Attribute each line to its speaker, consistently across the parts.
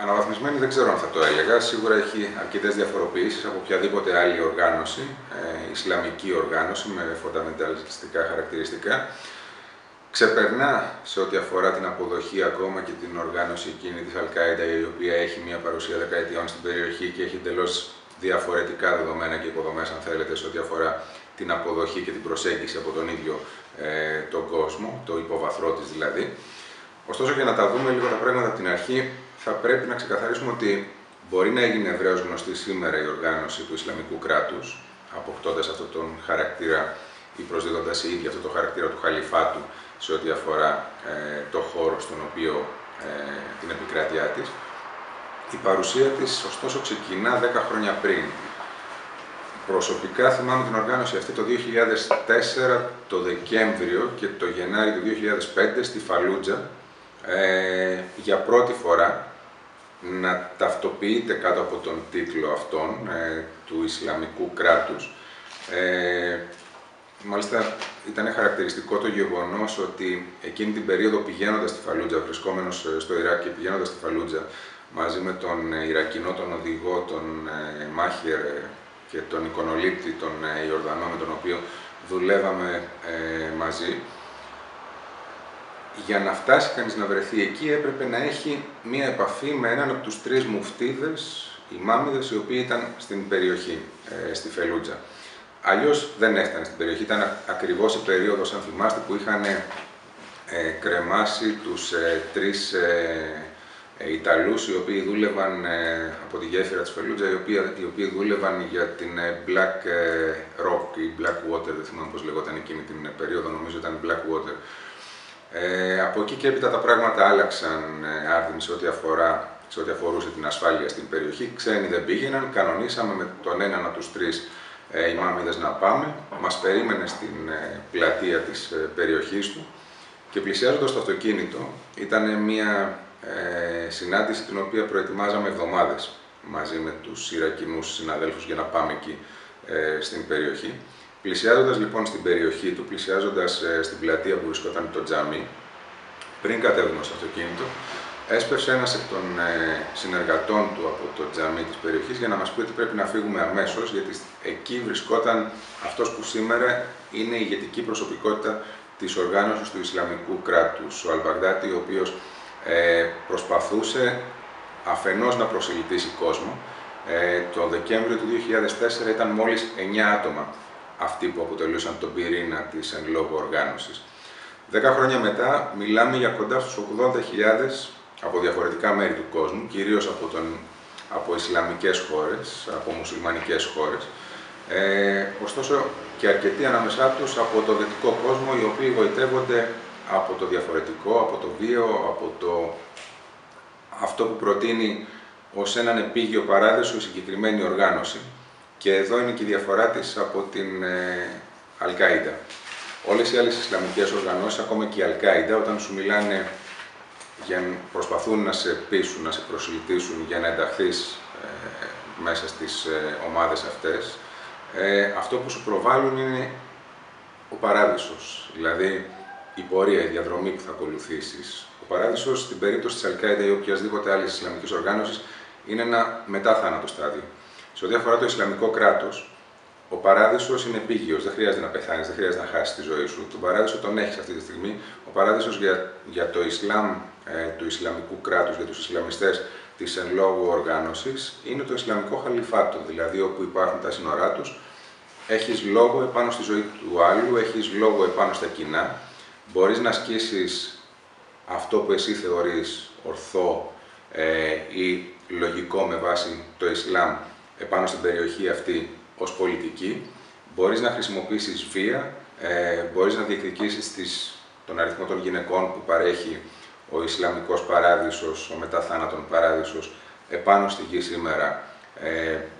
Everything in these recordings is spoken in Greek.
Speaker 1: Αναβαθμισμένη δεν ξέρω αν θα το έλεγα. Σίγουρα έχει αρκετές διαφοροποιήσεις από οποιαδήποτε άλλη οργάνωση, ισλαμική οργάνωση με φονταμενταλιστικά χαρακτηριστικά. Ξεπερνά σε ό,τι αφορά την αποδοχή ακόμα και την οργάνωση εκείνη της Αλ-Κάιντα, η οποία έχει μια παρουσία δεκαετιών στην περιοχή και έχει εντελώς διαφορετικά δεδομένα και υποδομές, αν θέλετε, σε ό,τι αφορά την αποδοχή και την προσέγγιση από τον ίδιο τον κόσμο, το υποβαθρό της δηλαδή. Ωστόσο, για να τα δούμε λίγο τα πράγματα από την αρχή, θα πρέπει να ξεκαθαρίσουμε ότι μπορεί να έγινε ευρέως γνωστή σήμερα η οργάνωση του Ισλαμικού κράτους, αποκτώντας αυτόν τον χαρακτήρα ή προσδίδοντας η ίδια αυτό το χαρακτήρα του χαλιφάτου σε ό,τι αφορά το χώρο στον οποίο την επικράτειά της. Η παρουσία της, ωστόσο, ξεκινά 10 χρόνια πριν. Προσωπικά θυμάμαι την οργάνωση αυτή το 2004, το Δεκέμβριο και το Γενάρη του 2005 στη Φαλούτζα, για πρώτη φορά να ταυτοποιείται κάτω από τον τίτλο αυτόν του Ισλαμικού κράτους. Μάλιστα ήταν χαρακτηριστικό το γεγονός ότι εκείνη την περίοδο πηγαίνοντας στη Φαλούτζα, βρισκόμενος στο Ιράκ και πηγαίνοντας στη Φαλούτζα μαζί με τον Ιρακινό, τον οδηγό, τον Μάχερ και τον εικονολήπτη, τον Ιορδανό, με τον οποίο δουλεύαμε μαζί, για να φτάσει κανείς να βρεθεί εκεί έπρεπε να έχει μία επαφή με έναν από τους 3 μουφτίδες, ημάμιδες, οι οποίοι ήταν στην περιοχή, στη Φαλούτζα. Αλλιώς δεν έφτανε στην περιοχή, ήταν ακριβώς η περίοδος, αν θυμάστε, που είχαν κρεμάσει τους 3 Ιταλούς, οι οποίοι δούλευαν από τη γέφυρα της Φαλούτζα, οι οποίοι δούλευαν για την Black Rock ή Black Water, δεν θυμάμαι πώς λεγόταν εκείνη την περίοδο, νομίζω ήταν Black Water. Από εκεί και έπειτα τα πράγματα άλλαξαν άρδιν σε ό,τι αφορούσε την ασφάλεια στην περιοχή. Ξένοι δεν πήγαιναν, κανονίσαμε με τον έναν από τους 3 ημάμιδες να πάμε. Μας περίμενε στην πλατεία της περιοχής του και πλησιάζοντας το αυτοκίνητο, ήταν μια συνάντηση την οποία προετοιμάζαμε εβδομάδες μαζί με τους Ιρακινούς συναδέλφους για να πάμε εκεί στην περιοχή. Πλησιάζοντας λοιπόν στην περιοχή του, πλησιάζοντας στην πλατεία που βρισκόταν το τζάμι, πριν κατέβουμε στο αυτοκίνητο, έσπευσε ένας εκ των συνεργατών του από το τζάμι της περιοχής για να μας πει ότι πρέπει να φύγουμε αμέσως, γιατί εκεί βρισκόταν αυτός που σήμερα είναι η ηγετική προσωπικότητα της οργάνωσης του Ισλαμικού κράτους, ο Αλ-Μπαγδάτι, ο οποίος προσπαθούσε αφενός να προσελκύσει κόσμο. Το Δεκέμβριο του 2004 ήταν μόλις 9 άτομα αυτοί που αποτελούσαν τον πυρήνα της εν λόγω οργάνωσης. 10 χρόνια μετά μιλάμε για κοντά στους 80.000 από διαφορετικά μέρη του κόσμου, κυρίως από Ισλαμικές χώρες, από μουσουλμανικές χώρες. Ωστόσο και αρκετοί ανάμεσά τους από το δυτικό κόσμο, οι οποίοι γοητεύονται από το διαφορετικό, από το βίο, από αυτό που προτείνει ως έναν επίγειο παράδεισο η συγκεκριμένη οργάνωση. Και εδώ είναι και η διαφορά της από την Αλ-Κάιντα. Όλες οι άλλες Ισλαμικές οργανώσεις, ακόμα και η Αλ-Κάιντα, όταν σου μιλάνε, προσπαθούν να σε πείσουν, να σε προσελκύσουν για να ενταχθείς μέσα στις ομάδες αυτές, αυτό που σου προβάλλουν είναι ο παράδεισος, δηλαδή η πορεία, η διαδρομή που θα ακολουθήσεις. Ο παράδεισος, στην περίπτωση της Αλ-Κάιντα ή οποιασδήποτε άλλης Ισλαμικής οργάνωσης, είναι ένα μετά θάνατο στάδιο. Σε ό,τι αφορά το Ισλαμικό κράτος, ο παράδεισος είναι επίγειος, δεν χρειάζεται να πεθάνεις, δεν χρειάζεται να χάσεις τη ζωή σου. Τον παράδεισο τον έχεις αυτή τη στιγμή. Ο παράδεισος για το Ισλάμ, του Ισλαμικού κράτους, για τους Ισλαμιστές της εν λόγω οργάνωσης, είναι το Ισλαμικό χαλιφάτο, δηλαδή όπου υπάρχουν τα σύνορά τους. Έχεις λόγο επάνω στη ζωή του άλλου, έχεις λόγο επάνω στα κοινά. Μπορείς να ασκήσεις αυτό που εσύ θεωρείς ορθό ή λογικό με βάση το Ισλάμ επάνω στην περιοχή αυτή ως πολιτική. Μπορείς να χρησιμοποιήσεις βία, μπορείς να διεκδικήσεις τον αριθμό των γυναικών που παρέχει ο Ισλαμικός παράδεισος, ο μετά θάνατον παράδεισος επάνω στη γη σήμερα,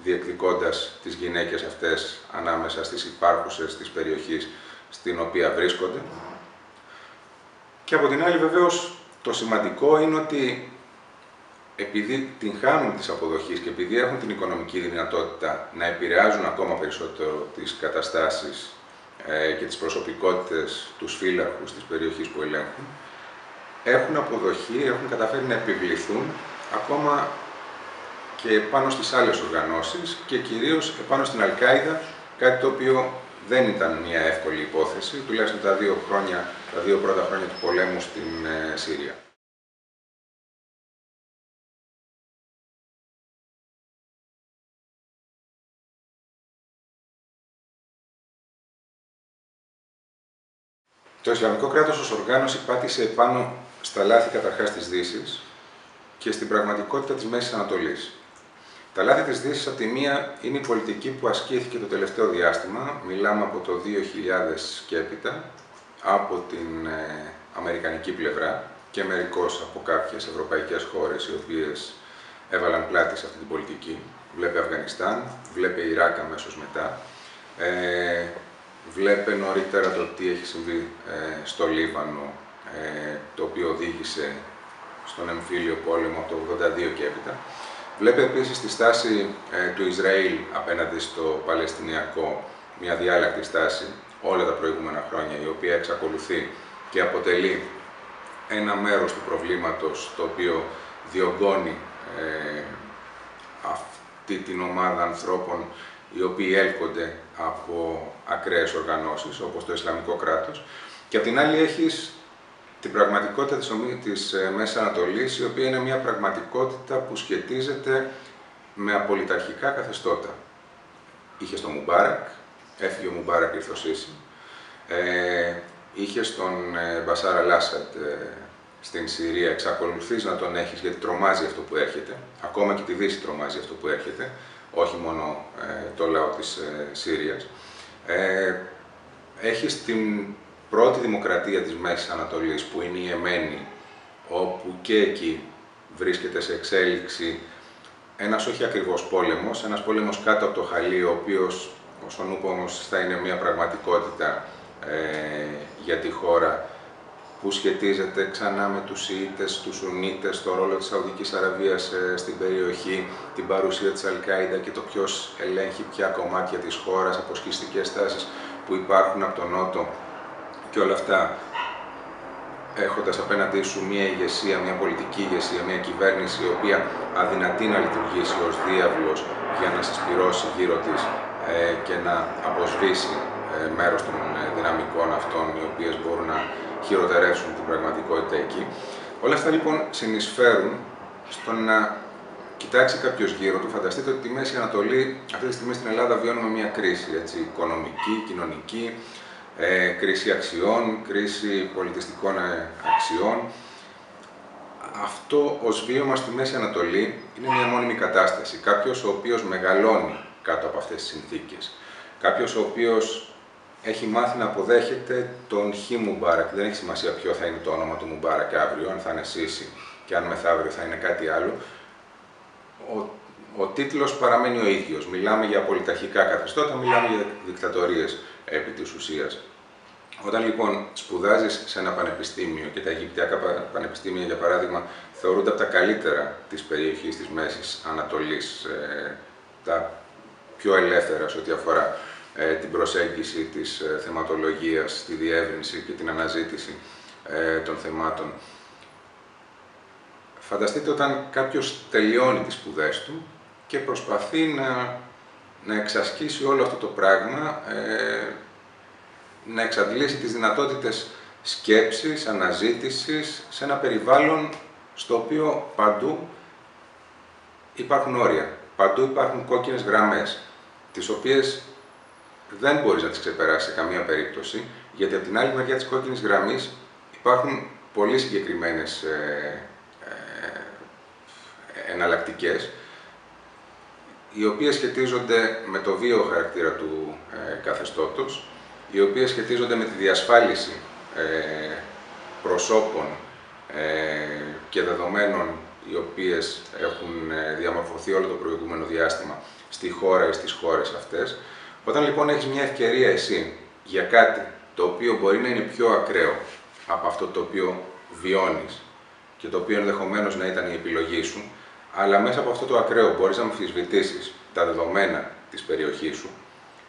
Speaker 1: διεκδικώντας τις γυναίκες αυτές ανάμεσα στις υπάρχουσες της περιοχής στην οποία βρίσκονται. Και από την άλλη βεβαίως το σημαντικό είναι ότι επειδή την χάνουν της αποδοχής και επειδή έχουν την οικονομική δυνατότητα να επηρεάζουν ακόμα περισσότερο τις καταστάσεις και τις προσωπικότητες, τους φύλαρχους της περιοχής που ελέγχουν, έχουν αποδοχή, έχουν καταφέρει να επιβληθούν ακόμα και πάνω στις άλλες οργανώσεις και κυρίως επάνω στην Αλ-Κάιδα, κάτι το οποίο δεν ήταν μια εύκολη υπόθεση, τουλάχιστον τα δύο πρώτα χρόνια του πολέμου στην Συρία. Το Ισλαμικό κράτος ως οργάνωση πάτησε πάνω στα λάθη καταρχάς της Δύσης και στην πραγματικότητα της Μέσης Ανατολής. Τα λάθη της Δύσης, από τη μία, είναι η πολιτική που ασκήθηκε το τελευταίο διάστημα, μιλάμε από το 2000 και έπειτα, από την αμερικανική πλευρά και μερικώς από κάποιες ευρωπαϊκές χώρες οι οποίες έβαλαν πλάτη σε αυτή την πολιτική. Βλέπε Αφγανιστάν, βλέπε Ιράκ αμέσως μετά. Βλέπε νωρίτερα το τι έχει συμβεί στο Λίβανο, το οποίο οδήγησε στον εμφύλιο πόλεμο από το 1982 και έπειτα. Βλέπε επίσης τη στάση του Ισραήλ απέναντι στο Παλαιστινιακό, μια διάλεκτη στάση όλα τα προηγούμενα χρόνια, η οποία εξακολουθεί και αποτελεί ένα μέρος του προβλήματος το οποίο διωγγώνει αυτή την ομάδα ανθρώπων οι οποίοι έλκονται από ακραίες οργανώσεις, όπως το Ισλαμικό κράτος, και απ' την άλλη έχεις την πραγματικότητα της Μέσης Ανατολής, η οποία είναι μια πραγματικότητα που σχετίζεται με απολυταρχικά καθεστώτα. Είχε τον Μουμπάρακ, έφυγε ο Μουμπάρακ, ήρθε ο Σίση. Είχε τον Μπασάρ Αλ-Άσαντ στην Συρία, εξακολουθείς να τον έχεις γιατί τρομάζει αυτό που έρχεται. Ακόμα και τη Δύση τρομάζει αυτό που έρχεται, όχι μόνο το λαό της Συρίας. Έχεις την πρώτη δημοκρατία της Μέσης Ανατολής, που είναι η Εμένη, όπου και εκεί βρίσκεται σε εξέλιξη ένας όχι ακριβώς πόλεμος, ένας πόλεμος κάτω από το χαλί, ο οποίος, όσον είπα όμως, θα είναι μια πραγματικότητα για τη χώρα, που σχετίζεται ξανά με τους Σιήτες, τους Σουνίτες, το ρόλο της Σαουδικής Αραβίας στην περιοχή, την παρουσία της Αλ-Κάιδα και το ποιος ελέγχει ποια κομμάτια της χώρας, αποσχιστικές τάσεις που υπάρχουν από τον Νότο και όλα αυτά, έχοντας απέναντί σου μια ηγεσία, μια πολιτική ηγεσία, μια κυβέρνηση η οποία αδυνατεί να λειτουργήσει ως διάβλος για να συσπυρώσει γύρω της και να αποσβήσει μέρος των δυναμικών αυτών, οι οποίες μπορούν να χειροτερεύσουν την πραγματικότητα εκεί. Όλα αυτά λοιπόν συνεισφέρουν στο να κοιτάξει κάποιος γύρω του. Φανταστείτε ότι τη Μέση Ανατολή αυτή τη στιγμή στην Ελλάδα βιώνουμε μια κρίση, έτσι, οικονομική, κοινωνική, κρίση αξιών, κρίση πολιτιστικών αξιών. Αυτό ως βίωμα στη Μέση Ανατολή είναι μια μόνιμη κατάσταση. Κάποιος ο οποίος μεγαλώνει κάτω από αυτές τις συνθήκες. Κάποιος ο οποίος έχει μάθει να αποδέχεται τον Χ Μουμπάρακ. Δεν έχει σημασία ποιο θα είναι το όνομα του Μουμπάρακ αύριο, αν θα είναι Σίση και αν μεθαύριο θα είναι κάτι άλλο. Ο τίτλος παραμένει ο ίδιος. Μιλάμε για πολιταρχικά καθεστώτα, μιλάμε για δικτατορίες επί της ουσίας. Όταν λοιπόν σπουδάζεις σε ένα πανεπιστήμιο, και τα Αιγυπτιακά πανεπιστήμια για παράδειγμα θεωρούνται από τα καλύτερα της περιοχής της Μέσης Ανατολής, τα πιο ελεύθερα σε ό,τι αφορά την προσέγγιση της θεματολογίας, τη διεύρυνση και την αναζήτηση των θεμάτων. Φανταστείτε όταν κάποιος τελειώνει τις σπουδές του και προσπαθεί να εξασκήσει όλο αυτό το πράγμα, να εξαντλήσει τις δυνατότητες σκέψης, αναζήτησης, σε ένα περιβάλλον στο οποίο παντού υπάρχουν όρια, παντού υπάρχουν κόκκινες γραμμές, τις οποίες δεν μπορείς να τις ξεπεράσεις σε καμία περίπτωση, γιατί από την άλλη μεριά της κόκκινης γραμμής υπάρχουν πολύ συγκεκριμένες εναλλακτικές, οι οποίες σχετίζονται με το βίαιο χαρακτήρα του καθεστώτος, οι οποίες σχετίζονται με τη διασφάλιση προσώπων και δεδομένων οι οποίες έχουν διαμορφωθεί όλο το προηγούμενο διάστημα στη χώρα ή στις χώρες αυτές. Όταν λοιπόν έχεις μια ευκαιρία εσύ για κάτι το οποίο μπορεί να είναι πιο ακραίο από αυτό το οποίο βιώνεις και το οποίο ενδεχομένως να ήταν η επιλογή σου, αλλά μέσα από αυτό το ακραίο μπορείς να αμφισβητήσεις τα δεδομένα της περιοχής σου,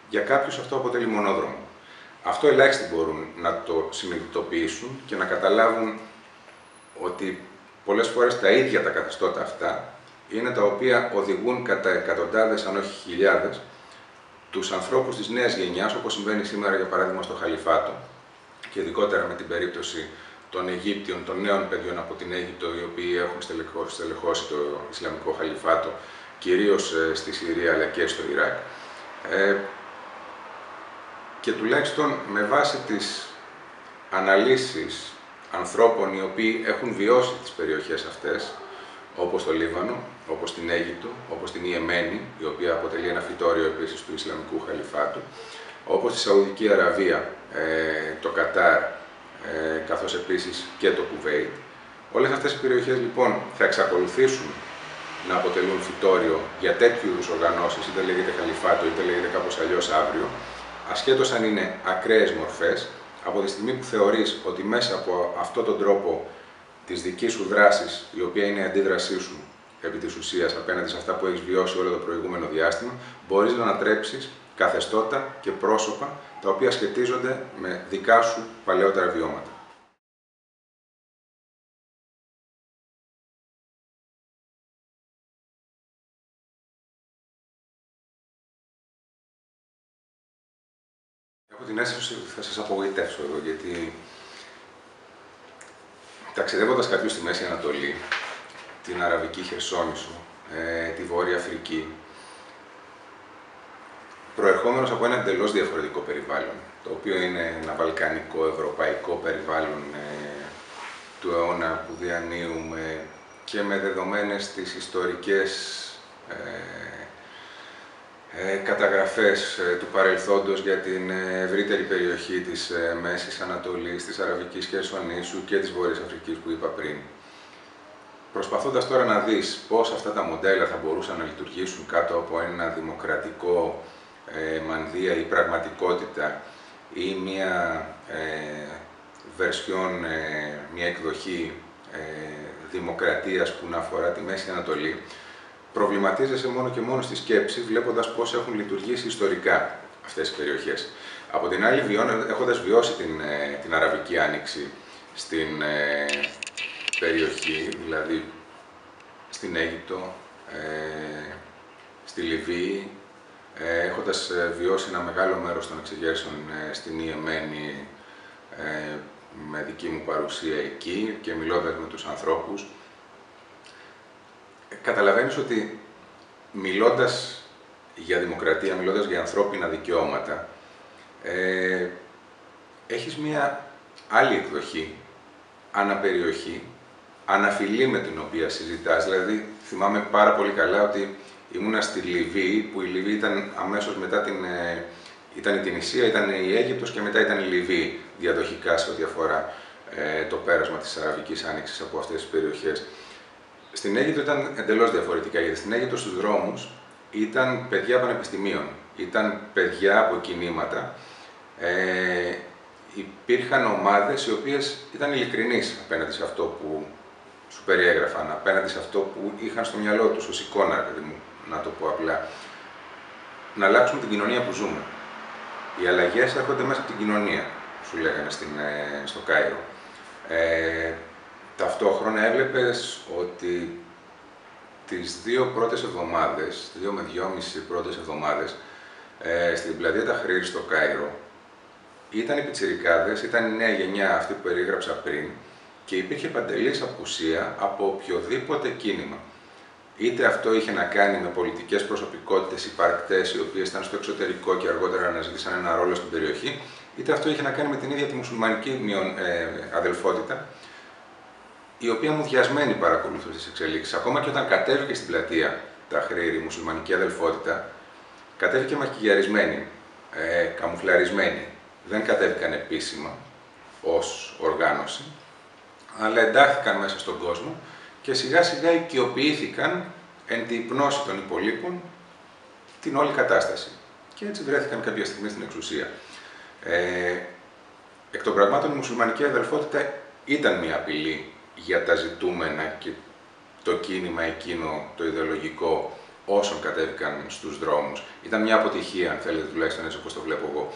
Speaker 1: για κάποιους αυτό αποτελεί μονόδρομο. Αυτό ελάχιστοι μπορούν να το συνειδητοποιήσουν και να καταλάβουν ότι πολλές φορές τα ίδια τα καθεστώτα αυτά είναι τα οποία οδηγούν κατά εκατοντάδες, αν όχι χιλιάδες, τους ανθρώπους της νέας γενιάς, όπως συμβαίνει σήμερα για παράδειγμα στο Χαλιφάτο, και ειδικότερα με την περίπτωση των Αιγύπτιων, των νέων παιδιών από την Αίγυπτο, οι οποίοι έχουν στελεχώσει το Ισλαμικό Χαλιφάτο, κυρίως στη Συρία αλλά και στο Ιράκ. Και τουλάχιστον με βάση τις αναλύσεις ανθρώπων οι οποίοι έχουν βιώσει τις περιοχές αυτές, όπως το Λίβανο, όπως την Αίγυπτο, όπως την Ιεμένη, η οποία αποτελεί ένα φυτόριο επίσης του Ισλαμικού Χαλιφάτου, όπως τη Σαουδική Αραβία, το Κατάρ, καθώς επίσης και το Κουβέιτ. Όλες αυτές οι περιοχές λοιπόν θα εξακολουθήσουν να αποτελούν φυτόριο για τέτοιου είδους οργανώσεις, είτε λέγεται Χαλιφάτο, είτε λέγεται κάπως αλλιώς αύριο, ασχέτως αν είναι ακραίες μορφές, από τη στιγμή που θεωρείς ότι μέσα από αυτόν τον τρόπο της δικής σου δράσης, η οποία είναι η αντίδρασή σου επί της ουσίας απέναντι σε αυτά που έχεις βιώσει όλο το προηγούμενο διάστημα, μπορείς να ανατρέψεις καθεστώτα και πρόσωπα τα οποία σχετίζονται με δικά σου παλαιότερα βιώματα. Έχω την αίσθηση ότι θα σας απογοητεύσω εδώ, γιατί ταξιδεύοντας κάποιος στη Μέση Ανατολή, την Αραβική Χερσόνησο, τη Βόρεια Αφρική, προερχόμενος από ένα εντελώς διαφορετικό περιβάλλον, το οποίο είναι ένα βαλκανικό, ευρωπαϊκό περιβάλλον του αιώνα που διανύουμε και με δεδομένες τις ιστορικές καταγραφές του παρελθόντος για την ευρύτερη περιοχή της Μέσης Ανατολής, της Αραβικής Χερσονήσου και της Βόρειας Αφρικής που είπα πριν. Προσπαθώντας τώρα να δεις πώς αυτά τα μοντέλα θα μπορούσαν να λειτουργήσουν κάτω από ένα δημοκρατικό μανδύα ή πραγματικότητα ή μια βερσιόν, μια εκδοχή δημοκρατίας που να αφορά τη Μέση Ανατολή, προβληματίζεσαι μόνο και μόνο στη σκέψη, βλέποντας πώς έχουν λειτουργήσει ιστορικά αυτές οι περιοχές. Από την άλλη, έχοντας βιώσει την Αραβική Άνοιξη στην περιοχή, δηλαδή στην Αίγυπτο, στη Λιβύη, έχοντας βιώσει ένα μεγάλο μέρος των εξεγέρσεων στην Ιεμένη με δική μου παρουσία εκεί και μιλώντας με τους ανθρώπους, καταλαβαίνεις ότι μιλώντας για δημοκρατία, μιλώντας για ανθρώπινα δικαιώματα, έχεις μία άλλη εκδοχή, αναπεριοχή, αναφυλή με την οποία συζητάς. Δηλαδή, θυμάμαι πάρα πολύ καλά ότι ήμουνα στη Λιβύη, που η Λιβύη ήταν αμέσως μετά ήταν η Τινησία, ήταν η Αίγυπτος και μετά ήταν η Λιβύη, διαδοχικά σε ό,τι αφορά το πέρασμα της Αραβικής Άνοιξης από αυτές τις περιοχές. Στην Αίγυπτο ήταν εντελώς διαφορετικά, γιατί στην Αίγυπτο στους δρόμους ήταν παιδιά πανεπιστημίων, ήταν παιδιά από κινήματα, υπήρχαν ομάδες οι οποίες ήταν ειλικρινείς απέναντι σε αυτό που σου περιέγραφαν, απέναντι σε αυτό που είχαν στο μυαλό τους ως εικόνα, παιδί μου, να το πω απλά. Να αλλάξουμε την κοινωνία που ζούμε. Οι αλλαγές έρχονται μέσα από την κοινωνία, σου λέγανε στο Κάιρο. Ταυτόχρονα έβλεπες ότι τις 2 πρώτες εβδομάδες, 2 με 2,5 πρώτες εβδομάδες, στην πλατεία Ταχρήρ στο Κάιρο, ήταν οι πιτσιρικάδες, ήταν η νέα γενιά αυτή που περίγραψα πριν και υπήρχε παντελής απουσία από οποιοδήποτε κίνημα. Είτε αυτό είχε να κάνει με πολιτικές προσωπικότητες υπαρκτές, οι οποίες ήταν στο εξωτερικό και αργότερα αναζήτησαν ένα ρόλο στην περιοχή, είτε αυτό είχε να κάνει με την ίδια τη μουσουλμανική αδελφότητα, η οποία μουδιασμένη παρακολουθούσε τις εξελίξεις. Ακόμα και όταν κατέβηκε στην πλατεία Ταχρήρ, η μουσουλμανική αδελφότητα, κατέβηκε μακιγιαρισμένη, καμουφλαρισμένη. Δεν κατέβηκαν επίσημα ως οργάνωση, αλλά εντάχθηκαν μέσα στον κόσμο και σιγά σιγά οικειοποιήθηκαν εν τη υπνώση των υπολείπων την όλη κατάσταση. Και έτσι βρέθηκαν κάποια στιγμή στην εξουσία. Εκ των πραγμάτων η μουσουλμανική αδελφότητα ήταν μια απειλή για τα ζητούμενα και το κίνημα εκείνο, το ιδεολογικό, όσων κατέβηκαν στους δρόμους. Ήταν μια αποτυχία, αν θέλετε, τουλάχιστον έτσι όπως το βλέπω εγώ.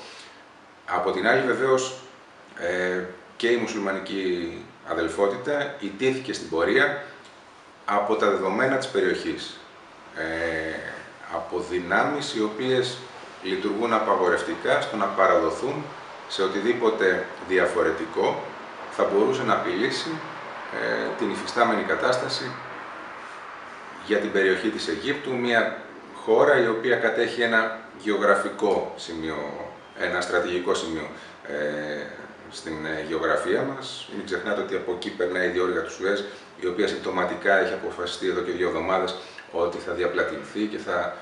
Speaker 1: Από την άλλη, βεβαίως, και η μουσουλμανική αδελφότητα ιτήθηκε στην πορεία από τα δεδομένα της περιοχής. Από δυνάμεις οι οποίες λειτουργούν απαγορευτικά στο να παραδοθούν σε οτιδήποτε διαφορετικό θα μπορούσε να απειλήσει την υφιστάμενη κατάσταση για την περιοχή της Αιγύπτου, μια χώρα η οποία κατέχει ένα γεωγραφικό σημείο, ένα στρατηγικό σημείο στην γεωγραφία μας. Μην ξεχνάτε ότι από εκεί περνάει η διόρυγα του Σουέζ, η οποία συμπτωματικά έχει αποφασιστεί εδώ και 2 εβδομάδες ότι θα διαπλατηνθεί και θα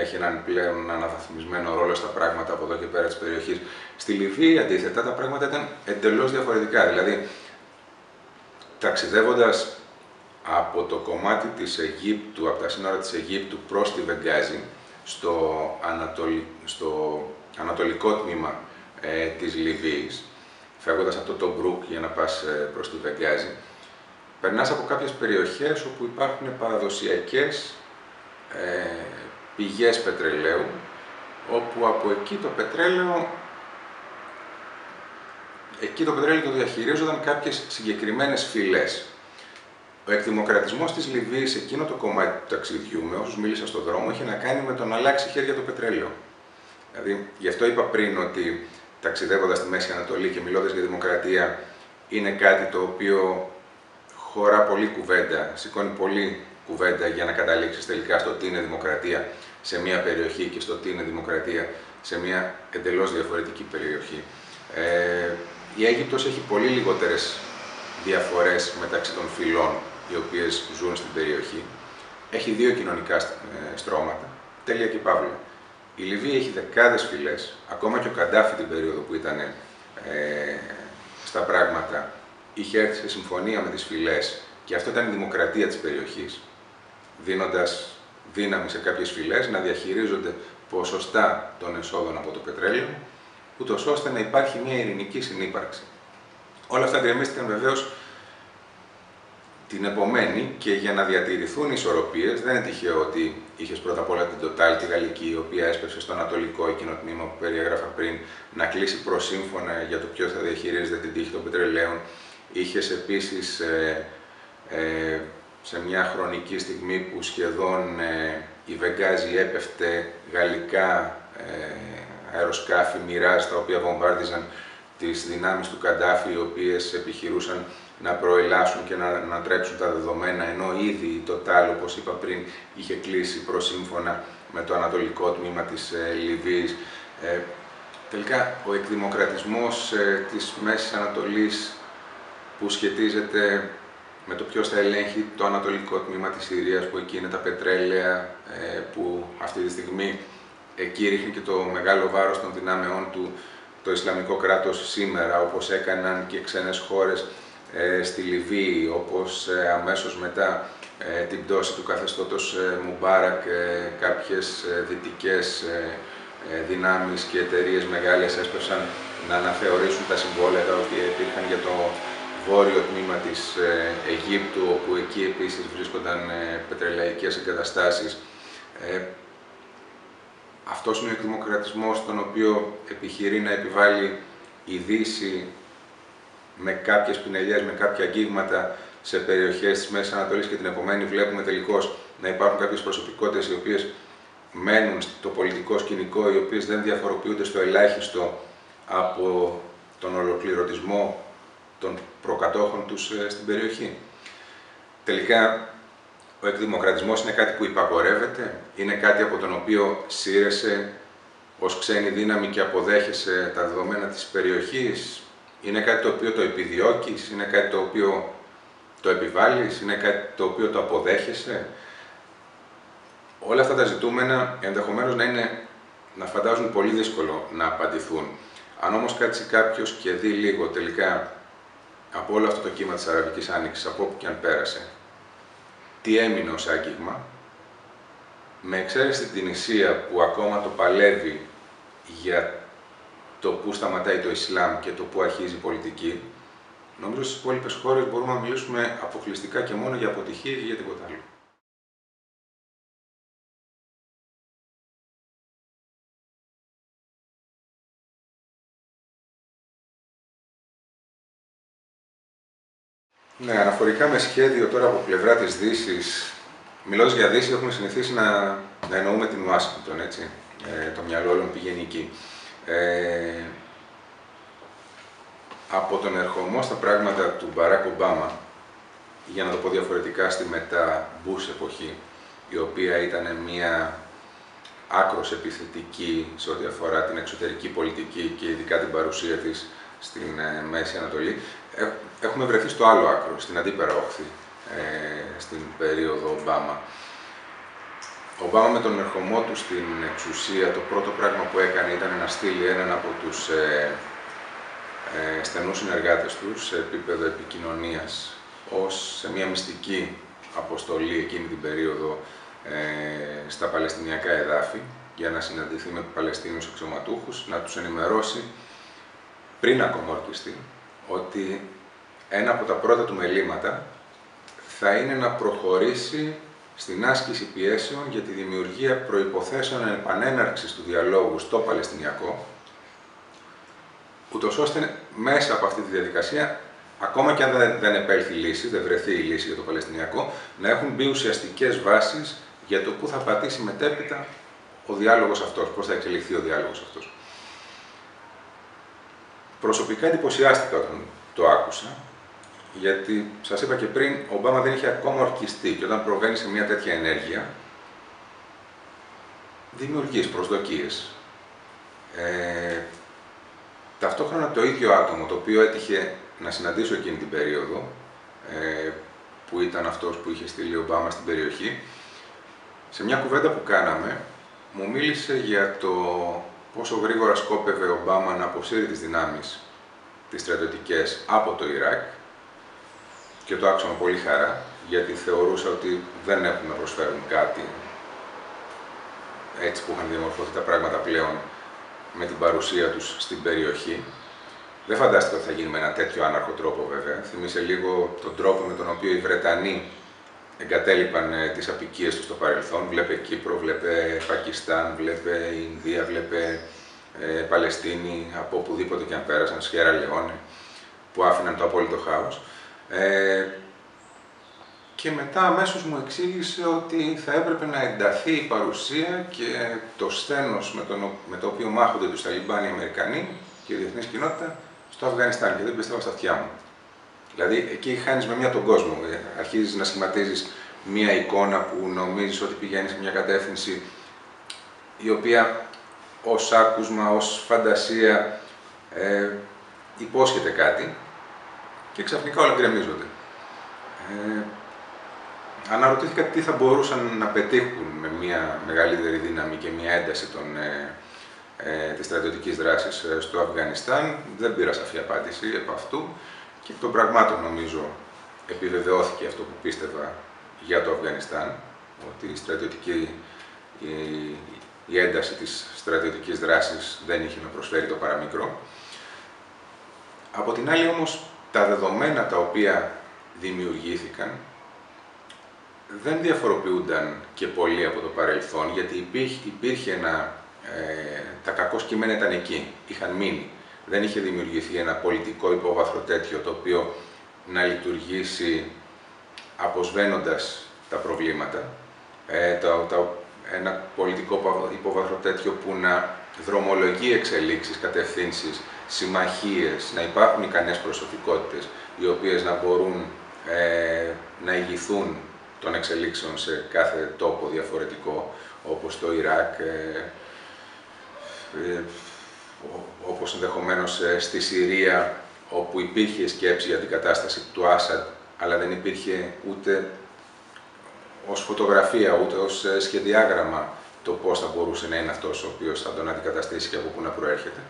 Speaker 1: έχει έναν πλέον αναβαθμισμένο ρόλο στα πράγματα από εδώ και πέρα της περιοχής. Στη Λιβύη, αντίθετα, τα πράγματα ήταν εντελώς διαφορετικά. Δηλαδή, ταξιδεύοντας από το κομμάτι της Αιγύπτου, από τα σύνορα της Αιγύπτου προς τη Βεγγάζη, στο ανατολικό τμήμα της Λιβύης, φεύγοντας από το Μπρουκ για να πας προς τη Βεγγάζη, περνάς από κάποιες περιοχές όπου υπάρχουν παραδοσιακές πηγές πετρελαίου, όπου από εκεί το πετρέλαιο το διαχειρίζονταν κάποιες συγκεκριμένες φυλές. Ο εκδημοκρατισμός της Λιβύης, εκείνο το κομμάτι του ταξιδιού, με όσους μίλησα στον δρόμο, είχε να κάνει με το να αλλάξει χέρια το πετρέλαιο. Δηλαδή, γι' αυτό είπα πριν ότι ταξιδεύοντας στη Μέση Ανατολή και μιλώντας για δημοκρατία, είναι κάτι το οποίο χωρά πολύ κουβέντα, σηκώνει πολύ κουβέντα για να καταλήξεις τελικά στο τι είναι δημοκρατία σε μια περιοχή και στο τι είναι δημοκρατία σε μια εντελώς διαφορετική περιοχή. Η Αίγυπτος έχει πολύ λιγότερες διαφορές μεταξύ των φυλών οι οποίες ζουν στην περιοχή. Έχει 2 κοινωνικά στρώματα, τέλεια και παύλα. Η Λιβύη έχει δεκάδες φυλές, ακόμα και ο Καντάφη την περίοδο που ήταν στα πράγματα είχε έρθει σε συμφωνία με τις φυλές και αυτό ήταν η δημοκρατία της περιοχής, δίνοντας δύναμη σε κάποιες φυλές να διαχειρίζονται ποσοστά των εσόδων από το πετρέλαιο, ούτως ώστε να υπάρχει μια ειρηνική συνύπαρξη. Όλα αυτά γκρεμίστηκαν βεβαίως την επομένη και για να διατηρηθούν οι ισορροπίες, δεν είναι τυχαίο ότι είχες πρώτα απ' όλα την Total, τη γαλλική, η οποία έσπευσε στο ανατολικό εκείνο τμήμα που περιέγραφα πριν, να κλείσει προσύμφωνα για το ποιος θα διαχειρίζεται την τύχη των πετρελαίων. Είχες επίσης σε μια χρονική στιγμή που σχεδόν η Βεγγάζη έπεφτε γαλλικά αεροσκάφη Mirage, τα οποία βομβάρδιζαν τις δυνάμεις του Καντάφη, οι οποίες επιχειρούσαν να προελάσουν και να ανατρέψουν τα δεδομένα, ενώ ήδη η Total, όπως είπα πριν, είχε κλείσει προσύμφωνα με το ανατολικό τμήμα της Λιβύης. Τελικά, ο εκδημοκρατισμός της Μέσης Ανατολής, που σχετίζεται με το ποιος θα ελέγχει το ανατολικό τμήμα της Συρίας, που εκεί είναι τα πετρέλαια, που αυτή τη στιγμή εκεί ρίχνει και το μεγάλο βάρος των δυνάμεών του το Ισλαμικό κράτος σήμερα, όπως έκαναν και ξένες χώρες στη Λιβύη, όπως αμέσως μετά την πτώση του καθεστώτος Μουμπάρακ, κάποιες δυτικές δυνάμεις και εταιρείες μεγάλες έσπευσαν να αναθεωρήσουν τα συμβόλαια τα οποία υπήρχαν για το βόρειο τμήμα της Αιγύπτου, όπου εκεί επίσης βρίσκονταν πετρελαϊκές εγκαταστάσεις. Αυτός είναι ο εκδημοκρατισμός τον οποίο επιχειρεί να επιβάλλει η Δύση με κάποιες πινελιές, με κάποια αγγίγματα σε περιοχές της Μέσης Ανατολής, και την επομένη βλέπουμε τελικώς να υπάρχουν κάποιες προσωπικότητες οι οποίες μένουν στο πολιτικό σκηνικό, οι οποίες δεν διαφοροποιούνται στο ελάχιστο από τον ολοκληρωτισμό των προκατόχων τους στην περιοχή. Τελικά, ο εκδημοκρατισμός είναι κάτι που υπαγορεύεται, είναι κάτι από τον οποίο σύρεσαι ως ξένη δύναμη και αποδέχεσαι τα δεδομένα της περιοχής, είναι κάτι το οποίο το επιδιώκεις, είναι κάτι το οποίο το επιβάλλεις, είναι κάτι το οποίο το αποδέχεσαι. Όλα αυτά τα ζητούμενα ενδεχομένως να φαντάζουν πολύ δύσκολο να απαντηθούν. Αν όμως κάτσει κάποιος και δει λίγο τελικά από όλο αυτό το κύμα της Αραβικής Άνοιξης, από όπου και αν πέρασε, τι έμεινε ως άγγιγμα, με εξαίρεση την Τινησία που ακόμα το παλεύει για το πού σταματάει το Ισλάμ και το πού αρχίζει η πολιτική, νομίζω στις υπόλοιπες χώρες μπορούμε να μιλήσουμε αποκλειστικά και μόνο για αποτυχία και για τίποτα άλλο. Ναι, αναφορικά με σχέδιο τώρα από πλευρά της Δύσης, μιλώντας για Δύση έχουμε συνηθίσει να εννοούμε την Ουάσιγκτον, έτσι. Το μυαλό όλων πηγαίνει εκεί. Από τον ερχομό στα πράγματα του Μπαράκ Ομπάμα, για να το πω διαφορετικά, στη μετά Μπούς εποχή, η οποία ήταν μια άκρως επιθετική σε ό,τι αφορά την εξωτερική πολιτική και ειδικά την παρουσία της στην Μέση Ανατολή, έχουμε βρεθεί στο άλλο άκρο, στην αντίπερα όχθη, στην περίοδο Ομπάμα. Ο Ομπάμα με τον ερχομό του στην εξουσία, το πρώτο πράγμα που έκανε ήταν να στείλει έναν από τους στενούς συνεργάτες του σε επίπεδο επικοινωνίας σε μια μυστική αποστολή εκείνη την περίοδο στα Παλαιστινιακά εδάφη για να συναντηθεί με Παλαιστίνιους αξιωματούχους, να τους ενημερώσει πριν ακόμα ορκιστεί ότι ένα από τα πρώτα του μελήματα θα είναι να προχωρήσει στην άσκηση πιέσεων για τη δημιουργία προϋποθέσεων επανέναρξης του διαλόγου στο Παλαιστινιακό, ούτως ώστε μέσα από αυτή τη διαδικασία, ακόμα και αν δεν επέλθει λύση, δεν βρεθεί η λύση για το Παλαιστινιακό, να έχουν μπει ουσιαστικές βάσεις για το πού θα πατήσει μετέπειτα ο διάλογος αυτός, πώς θα εξελιχθεί ο διάλογος αυτός. Προσωπικά εντυπωσιάστηκα όταν το άκουσα, γιατί σας είπα και πριν, ο Ομπάμα δεν είχε ακόμα ορκιστεί και όταν προβαίνει σε μια τέτοια ενέργεια, δημιουργείς προσδοκίες. Ταυτόχρονα το ίδιο άτομο, το οποίο έτυχε να συναντήσω εκείνη την περίοδο, που ήταν αυτός που είχε στείλει ο Ομπάμα στην περιοχή, σε μια κουβέντα που κάναμε, μου μίλησε για το πόσο γρήγορα σκόπευε ο Ομπάμα να αποσύρει τις δυνάμεις τις στρατιωτικές από το Ιράκ, και το άκουσα με πολύ χαρά, γιατί θεωρούσα ότι δεν έχουν να προσφέρουν κάτι έτσι που είχαν διαμορφωθεί τα πράγματα πλέον με την παρουσία τους στην περιοχή. Δεν φαντάστηκα ότι θα γίνει με ένα τέτοιο άναρχο τρόπο, βέβαια. Θυμίσε λίγο τον τρόπο με τον οποίο οι Βρετανοί εγκατέλειπαν τις αποικίες τους στο παρελθόν. Βλέπε Κύπρο, βλέπε Πακιστάν, βλέπε Ινδία, βλέπε Παλαιστίνη, από οπουδήποτε και αν πέρασαν, Σιέρα Λεόνε, που άφηναν το απόλυτο χάος. Και μετά αμέσως μου εξήγησε ότι θα έπρεπε να ενταθεί η παρουσία και το σθένος με το οποίο μάχονται τους Ταλιμπάν οι Αμερικανοί και η διεθνής κοινότητα στο Αφγανιστάν, και δεν πιστεύω στα αυτιά μου. Δηλαδή, εκεί χάνεις με μία τον κόσμο. Αρχίζεις να σχηματίζεις μία εικόνα που νομίζεις ότι πηγαίνει σε μια κατεύθυνση η οποία ως άκουσμα, ως φαντασία υπόσχεται κάτι και ξαφνικά όλα γκρεμίζονται. Αναρωτήθηκα τι θα μπορούσαν να πετύχουν με μια μεγαλύτερη δύναμη και μια ένταση της στρατιωτικής δράσης στο Αφγανιστάν. Δεν πήρα σαφή απάντηση από αυτού και των πραγμάτων νομίζω επιβεβαιώθηκε αυτό που πίστευα για το Αφγανιστάν, ότι η ένταση της στρατιωτικής δράσης δεν είχε να προσφέρει το παραμικρό. Από την άλλη όμως, τα δεδομένα τα οποία δημιουργήθηκαν δεν διαφοροποιούνταν και πολύ από το παρελθόν, γιατί υπήρχε τα κακό κείμενα ήταν εκεί, είχαν μείνει. Δεν είχε δημιουργηθεί ένα πολιτικό υπόβαθρο τέτοιο, το οποίο να λειτουργήσει αποσβαίνοντας τα προβλήματα. Ένα πολιτικό υπόβαθρο τέτοιο που να δρομολογεί εξελίξεις, κατευθύνσεις, συμμαχίες, να υπάρχουν ικανές προσωπικότητες, οι οποίες να μπορούν να ηγηθούν των εξελίξεων σε κάθε τόπο διαφορετικό, όπως το Ιράκ, όπως ενδεχομένως στη Συρία, όπου υπήρχε σκέψη για την κατάσταση του Άσαντ, αλλά δεν υπήρχε ούτε ως φωτογραφία, ούτε ως σχεδιάγραμμα το πώς θα μπορούσε να είναι αυτός ο οποίος θα τον αντικαταστήσει και από πού να προέρχεται.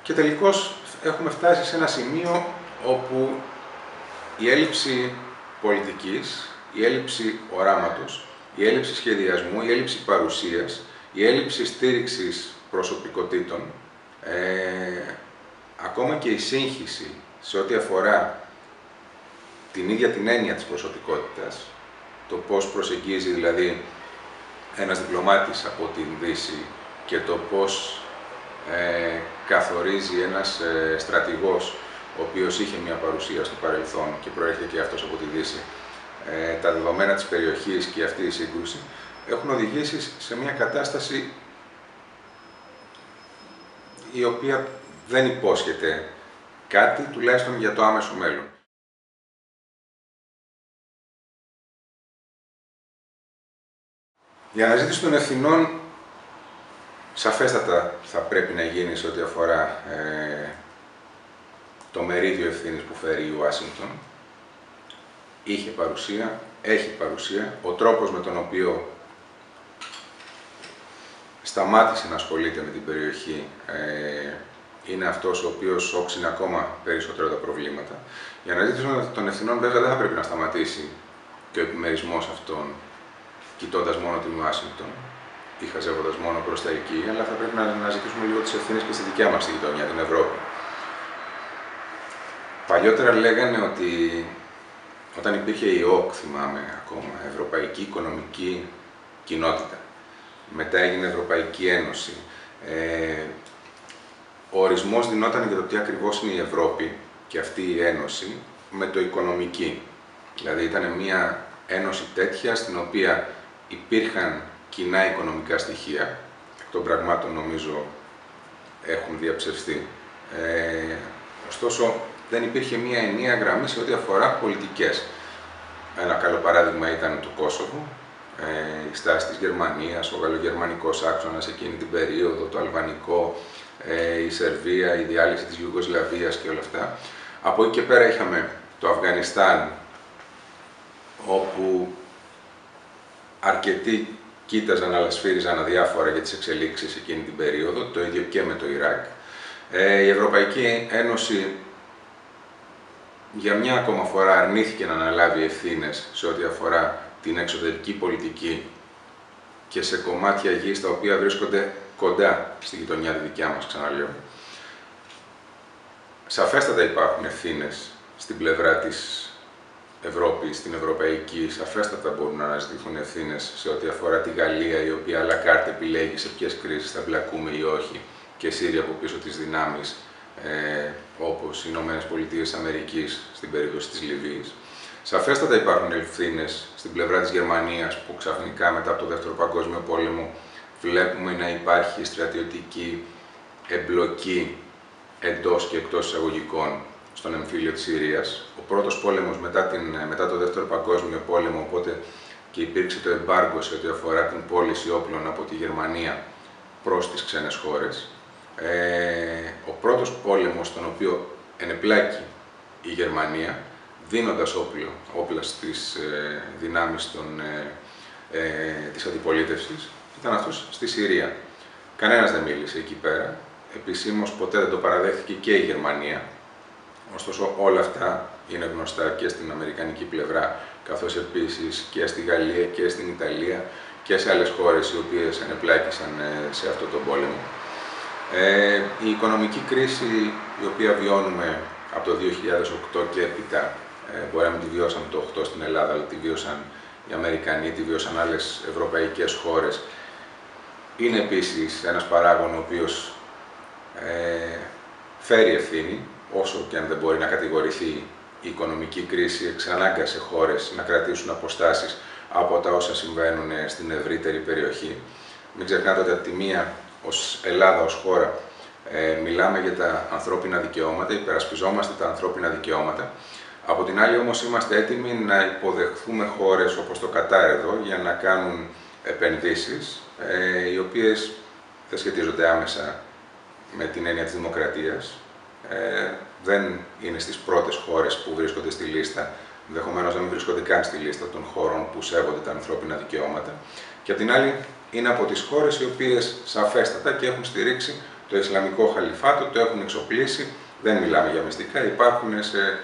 Speaker 1: Και τελικώς έχουμε φτάσει σε ένα σημείο όπου η έλλειψη πολιτικής, η έλλειψη οράματος, η έλλειψη σχεδιασμού, η έλλειψη παρουσίας, η έλλειψη στήριξης προσωπικότητων, ακόμα και η σύγχυση σε ό,τι αφορά την ίδια την έννοια της προσωπικότητας, το πώς προσεγγίζει δηλαδή ένας διπλωμάτης από την Δύση και το πώς καθορίζει ένας στρατηγός ο οποίος είχε μια παρουσία στο παρελθόν και προέρχεται και αυτός από τη Δύση, τα δεδομένα της περιοχής και αυτή η σύγκρουση έχουν οδηγήσει σε μια κατάσταση η οποία δεν υπόσχεται κάτι, τουλάχιστον για το άμεσο μέλλον. Η αναζήτηση των ευθυνών σαφέστατα θα πρέπει να γίνει σε ό,τι αφορά το μερίδιο ευθύνης που φέρει η Ουάσιγκτον. Είχε παρουσία, έχει παρουσία. Ο τρόπος με τον οποίο σταμάτησε να ασχολείται με την περιοχή είναι αυτός ο οποίος όξινε ακόμα περισσότερο τα προβλήματα. Η αναζήτηση των ευθυνών βέβαια δεν θα πρέπει να σταματήσει και ο επιμερισμός αυτών κοιτώντας μόνο την Ουάσιγκτον ή χαζεύοντας μόνο προς τα εκεί, αλλά θα πρέπει να αναζητήσουμε λίγο τις ευθύνες και στη δικιά μας τη γειτονιά, την Ευρώπη. Παλιότερα λέγανε ότι όταν υπήρχε η ΟΚ, θυμάμαι ακόμα, Ευρωπαϊκή Οικονομική Κοινότητα, μετά έγινε Ευρωπαϊκή Ένωση, ο ορισμός δινόταν για το τι ακριβώς είναι η Ευρώπη και αυτή η Ένωση με το οικονομική. Δηλαδή ήταν μια ένωση τέτοια στην οποία υπήρχαν κοινά οικονομικά στοιχεία, εκ των πραγμάτων νομίζω έχουν διαψευστεί. Ωστόσο δεν υπήρχε μια ενιαία γραμμή σε ό,τι αφορά πολιτικές. Ένα καλό παράδειγμα ήταν το Κόσοβο, η στάση της Γερμανίας, ο γαλλογερμανικός άξονας εκείνη την περίοδο, το αλβανικό, η Σερβία, η διάλυση της Ιουγκοσλαβίας και όλα αυτά. Από εκεί και πέρα είχαμε το Αφγανιστάν, όπου αρκετοί κοίταζαν αλλά σφύριζαν αδιάφορα για τις εξελίξεις εκείνη την περίοδο, το ίδιο και με το Ιράκ. Η Ευρωπαϊκή Ένωση για μια ακόμα φορά αρνήθηκε να αναλάβει ευθύνες σε ό,τι αφορά την εξωτερική πολιτική και σε κομμάτια γης τα οποία βρίσκονται κοντά στη γειτονιά τη δικιά μας, ξαναλέω. Σαφέστατα υπάρχουν ευθύνες στην πλευρά της Ευρώπης, στην ευρωπαϊκή, σαφέστατα μπορούν να αναζητηθούν ευθύνες σε ό,τι αφορά τη Γαλλία, η οποία à la carte επιλέγει σε ποιες κρίσεις θα μπλακούμε ή όχι και σύρει από πίσω τις δυνάμεις, όπως οι Ηνωμένες Πολιτείες Αμερικής στην περίπτωση της Λιβύης. Σαφέστατα υπάρχουν ευθύνες στην πλευρά της Γερμανίας, που ξαφνικά μετά από το Δεύτερο Παγκόσμιο Πόλεμο βλέπουμε να υπάρχει στρατιωτική εμπλοκή εντός και εκτός εισαγωγικών στον εμφύλιο της Συρίας. Ο πρώτος πόλεμος μετά το Δεύτερο Παγκόσμιο Πόλεμο, οπότε και υπήρξε το εμπάργκο σε ό,τι αφορά την πώληση όπλων από τη Γερμανία προς τις ξένες χώρες. Ο πρώτος πόλεμος στον οποίο ενεπλάκη η Γερμανία, δίνοντας όπλα στις δυνάμεις της αντιπολίτευσης, ήταν αυτός στη Συρία. Κανένας δεν μίλησε εκεί πέρα. Επισήμως ποτέ δεν το παραδέχθηκε και η Γερμανία. Ωστόσο όλα αυτά είναι γνωστά και στην αμερικανική πλευρά, καθώς επίσης και στη Γαλλία και στην Ιταλία και σε άλλες χώρες οι οποίες ενεπλάκησαν σε αυτό τον πόλεμο. Η οικονομική κρίση η οποία βιώνουμε από το 2008 και έπειτα, μπορεί να μην τη βιώσαμε το 2008 στην Ελλάδα, αλλά τη βίωσαν οι Αμερικανοί, τη βίωσαν άλλες ευρωπαϊκές χώρες, είναι επίσης ένας παράγων ο οποίος φέρει ευθύνη, όσο και αν δεν μπορεί να κατηγορηθεί. Η οικονομική κρίση εξανάγκασε χώρες να κρατήσουν αποστάσεις από τα όσα συμβαίνουν στην ευρύτερη περιοχή. Μην ξεχνάτε ότι από τη μία, ως Ελλάδα, ως χώρα, μιλάμε για τα ανθρώπινα δικαιώματα, υπερασπιζόμαστε τα ανθρώπινα δικαιώματα. Από την άλλη όμως είμαστε έτοιμοι να υποδεχθούμε χώρες όπως το Κατάρ εδώ για να κάνουν επενδύσεις, οι οποίες δεν σχετίζονται άμεσα με την έννοια της δημοκρατίας. Δεν είναι στις πρώτες χώρες που βρίσκονται στη λίστα, ενδεχομένως να μην βρίσκονται καν στη λίστα των χωρών που σέβονται τα ανθρώπινα δικαιώματα. Και απ' την άλλη είναι από τις χώρες οι οποίες σαφέστατα και έχουν στηρίξει το Ισλαμικό Χαλιφάτο, το έχουν εξοπλίσει, δεν μιλάμε για μυστικά, υπάρχουν σε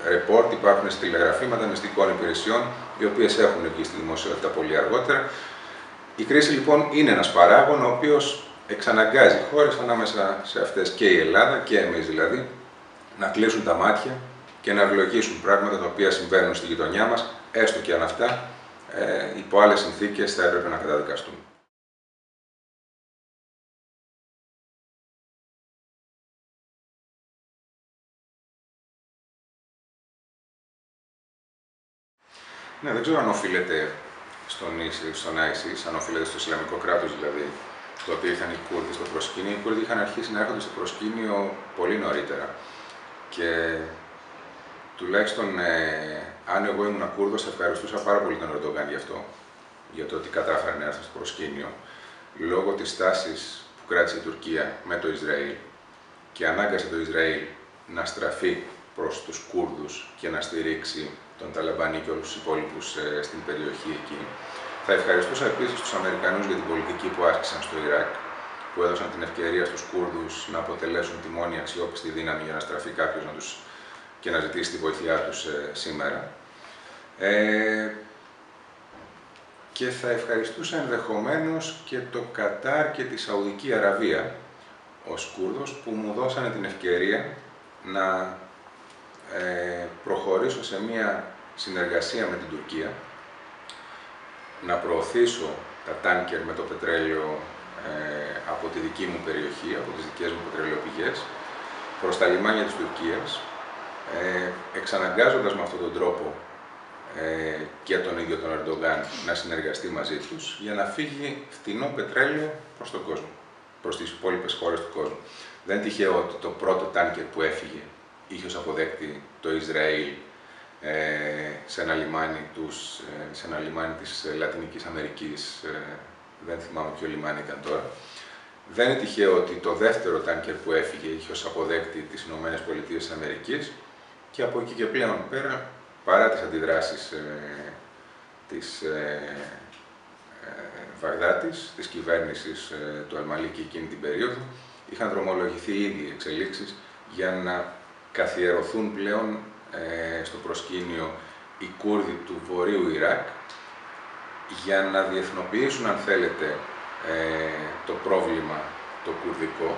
Speaker 1: ρεπόρτ, υπάρχουν σε τηλεγραφήματα μυστικών υπηρεσιών, οι οποίες έχουν βγει στη δημοσιότητα πολύ αργότερα. Η κρίση λοιπόν είναι ένας παράγων, ο οποίος εξαναγκάζει χώρες, ανάμεσα σε αυτές και η Ελλάδα και εμείς δηλαδή, να κλείσουν τα μάτια και να ευλογήσουν πράγματα τα οποία συμβαίνουν στη γειτονιά μας, έστω και αν αυτά υπό άλλες συνθήκες θα έπρεπε να καταδικαστούν. Ναι, δεν ξέρω αν οφείλεται στον ISIS, αν οφείλεται στο Ισλαμικό κράτος δηλαδή, το οποίο ήρθαν οι Κούρδοι στο προσκήνιο. Οι Κούρδοι είχαν αρχίσει να έρχονται στο προσκήνιο πολύ νωρίτερα. Και τουλάχιστον αν εγώ ήμουν Κούρδος, θα ευχαριστούσα πάρα πολύ τον Ερντογάν γι' αυτό, για το ότι κατάφερε να έρθει στο προσκήνιο, λόγω της τάσης που κράτησε η Τουρκία με το Ισραήλ και ανάγκασε το Ισραήλ να στραφεί προς τους Κούρδους και να στηρίξει τον Ταλαμπάνι και όλους τους υπόλοιπους στην περιοχή εκεί. Θα ευχαριστούσα επίσης τους Αμερικανούς για την πολιτική που άσκησαν στο Ιράκ, που έδωσαν την ευκαιρία στους Κούρδους να αποτελέσουν τη μόνη αξιόπιστη δύναμη για να στραφεί κάποιος και να ζητήσει τη βοήθειά τους σήμερα. Και θα ευχαριστούσα ενδεχομένως και το Κατάρ και τη Σαουδική Αραβία ως Κούρδος, που μου δώσανε την ευκαιρία να προχωρήσω σε μια συνεργασία με την Τουρκία, να προωθήσω τα τάνκερ με το πετρέλαιο από τη δική μου περιοχή, από τις δικές μου πετρελαιοπηγές, προς τα λιμάνια της Τουρκίας, εξαναγκάζοντας με αυτόν τον τρόπο και τον ίδιο τον Ερντογάν να συνεργαστεί μαζί τους, για να φύγει φτηνό πετρέλαιο προς τον κόσμο, προς τις υπόλοιπες χώρες του κόσμου. Δεν είναι τυχαίο ότι το πρώτο τάνκερ που έφυγε είχε ως αποδέκτη το Ισραήλ σε ένα λιμάνι της Λατινικής Αμερικής, δεν θυμάμαι ποιο λιμάνι ήταν τώρα. Δεν είναι τυχαίο ότι το δεύτερο τάνκερ που έφυγε είχε ως αποδέκτη τις Ηνωμένες Πολιτείες της Αμερικής, και από εκεί και πλέον πέρα, παρά τις αντιδράσεις της Βαγδάτης, της κυβέρνησης του Αλμαλίκη εκείνη την περίοδο, είχαν δρομολογηθεί ήδη εξελίξεις για να καθιερωθούν πλέον στο προσκήνιο οι Κούρδοι του Βορείου Ιράκ, για να διεθνοποιήσουν, αν θέλετε, το πρόβλημα το κουρδικό,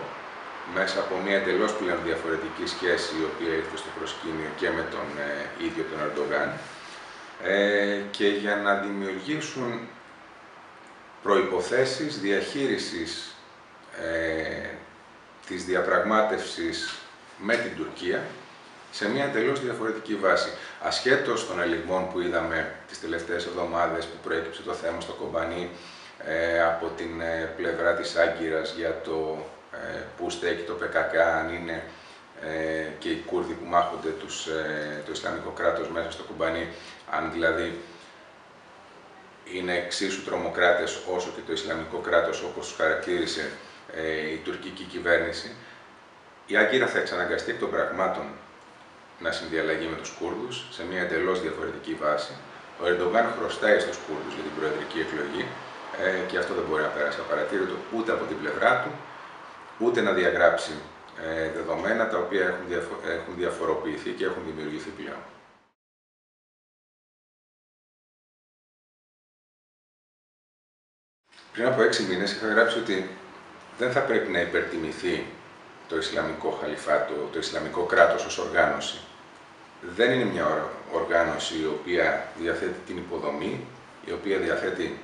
Speaker 1: μέσα από μια εντελώς πλέον διαφορετική σχέση η οποία ήρθε στο προσκήνιο και με τον ίδιο τον Ερντογάν, και για να δημιουργήσουν προϋποθέσεις διαχείρισης της διαπραγμάτευσης με την Τουρκία σε μια εντελώς διαφορετική βάση. Ασχέτως των ελιγμών που είδαμε τις τελευταίες εβδομάδες που προέκυψε το θέμα στο Κομπανί από την πλευρά της Άγκυρας για το που στέκει το ΠΚΚ, αν είναι και οι Κούρδοι που μάχονται το Ισλαμικό κράτος μέσα στο Κομπανί, αν δηλαδή είναι εξίσου τρομοκράτες όσο και το Ισλαμικό κράτος, όπως τους χαρακτήρισε η τουρκική κυβέρνηση. Η Άγκυρα θα εξαναγκαστεί εκ των πραγμάτων να συνδιαλλαγεί με τους Κούρδους σε μια εντελώς διαφορετική βάση. Ο Ερντογάν χρωστάει στους Κούρδους για την προεδρική εκλογή και αυτό δεν μπορεί να πέρασει απαρατήρητο ούτε από την πλευρά του, ούτε να διαγράψει δεδομένα τα οποία έχουν διαφοροποιηθεί και έχουν δημιουργηθεί πλέον. Πριν από 6 μήνες είχα γράψει ότι δεν θα πρέπει να υπερτιμηθεί το Ισλαμικό Χαλιφάτο, το Ισλαμικό κράτος ως οργάνωση. Δεν είναι μια οργάνωση η οποία διαθέτει την υποδομή, η οποία διαθέτει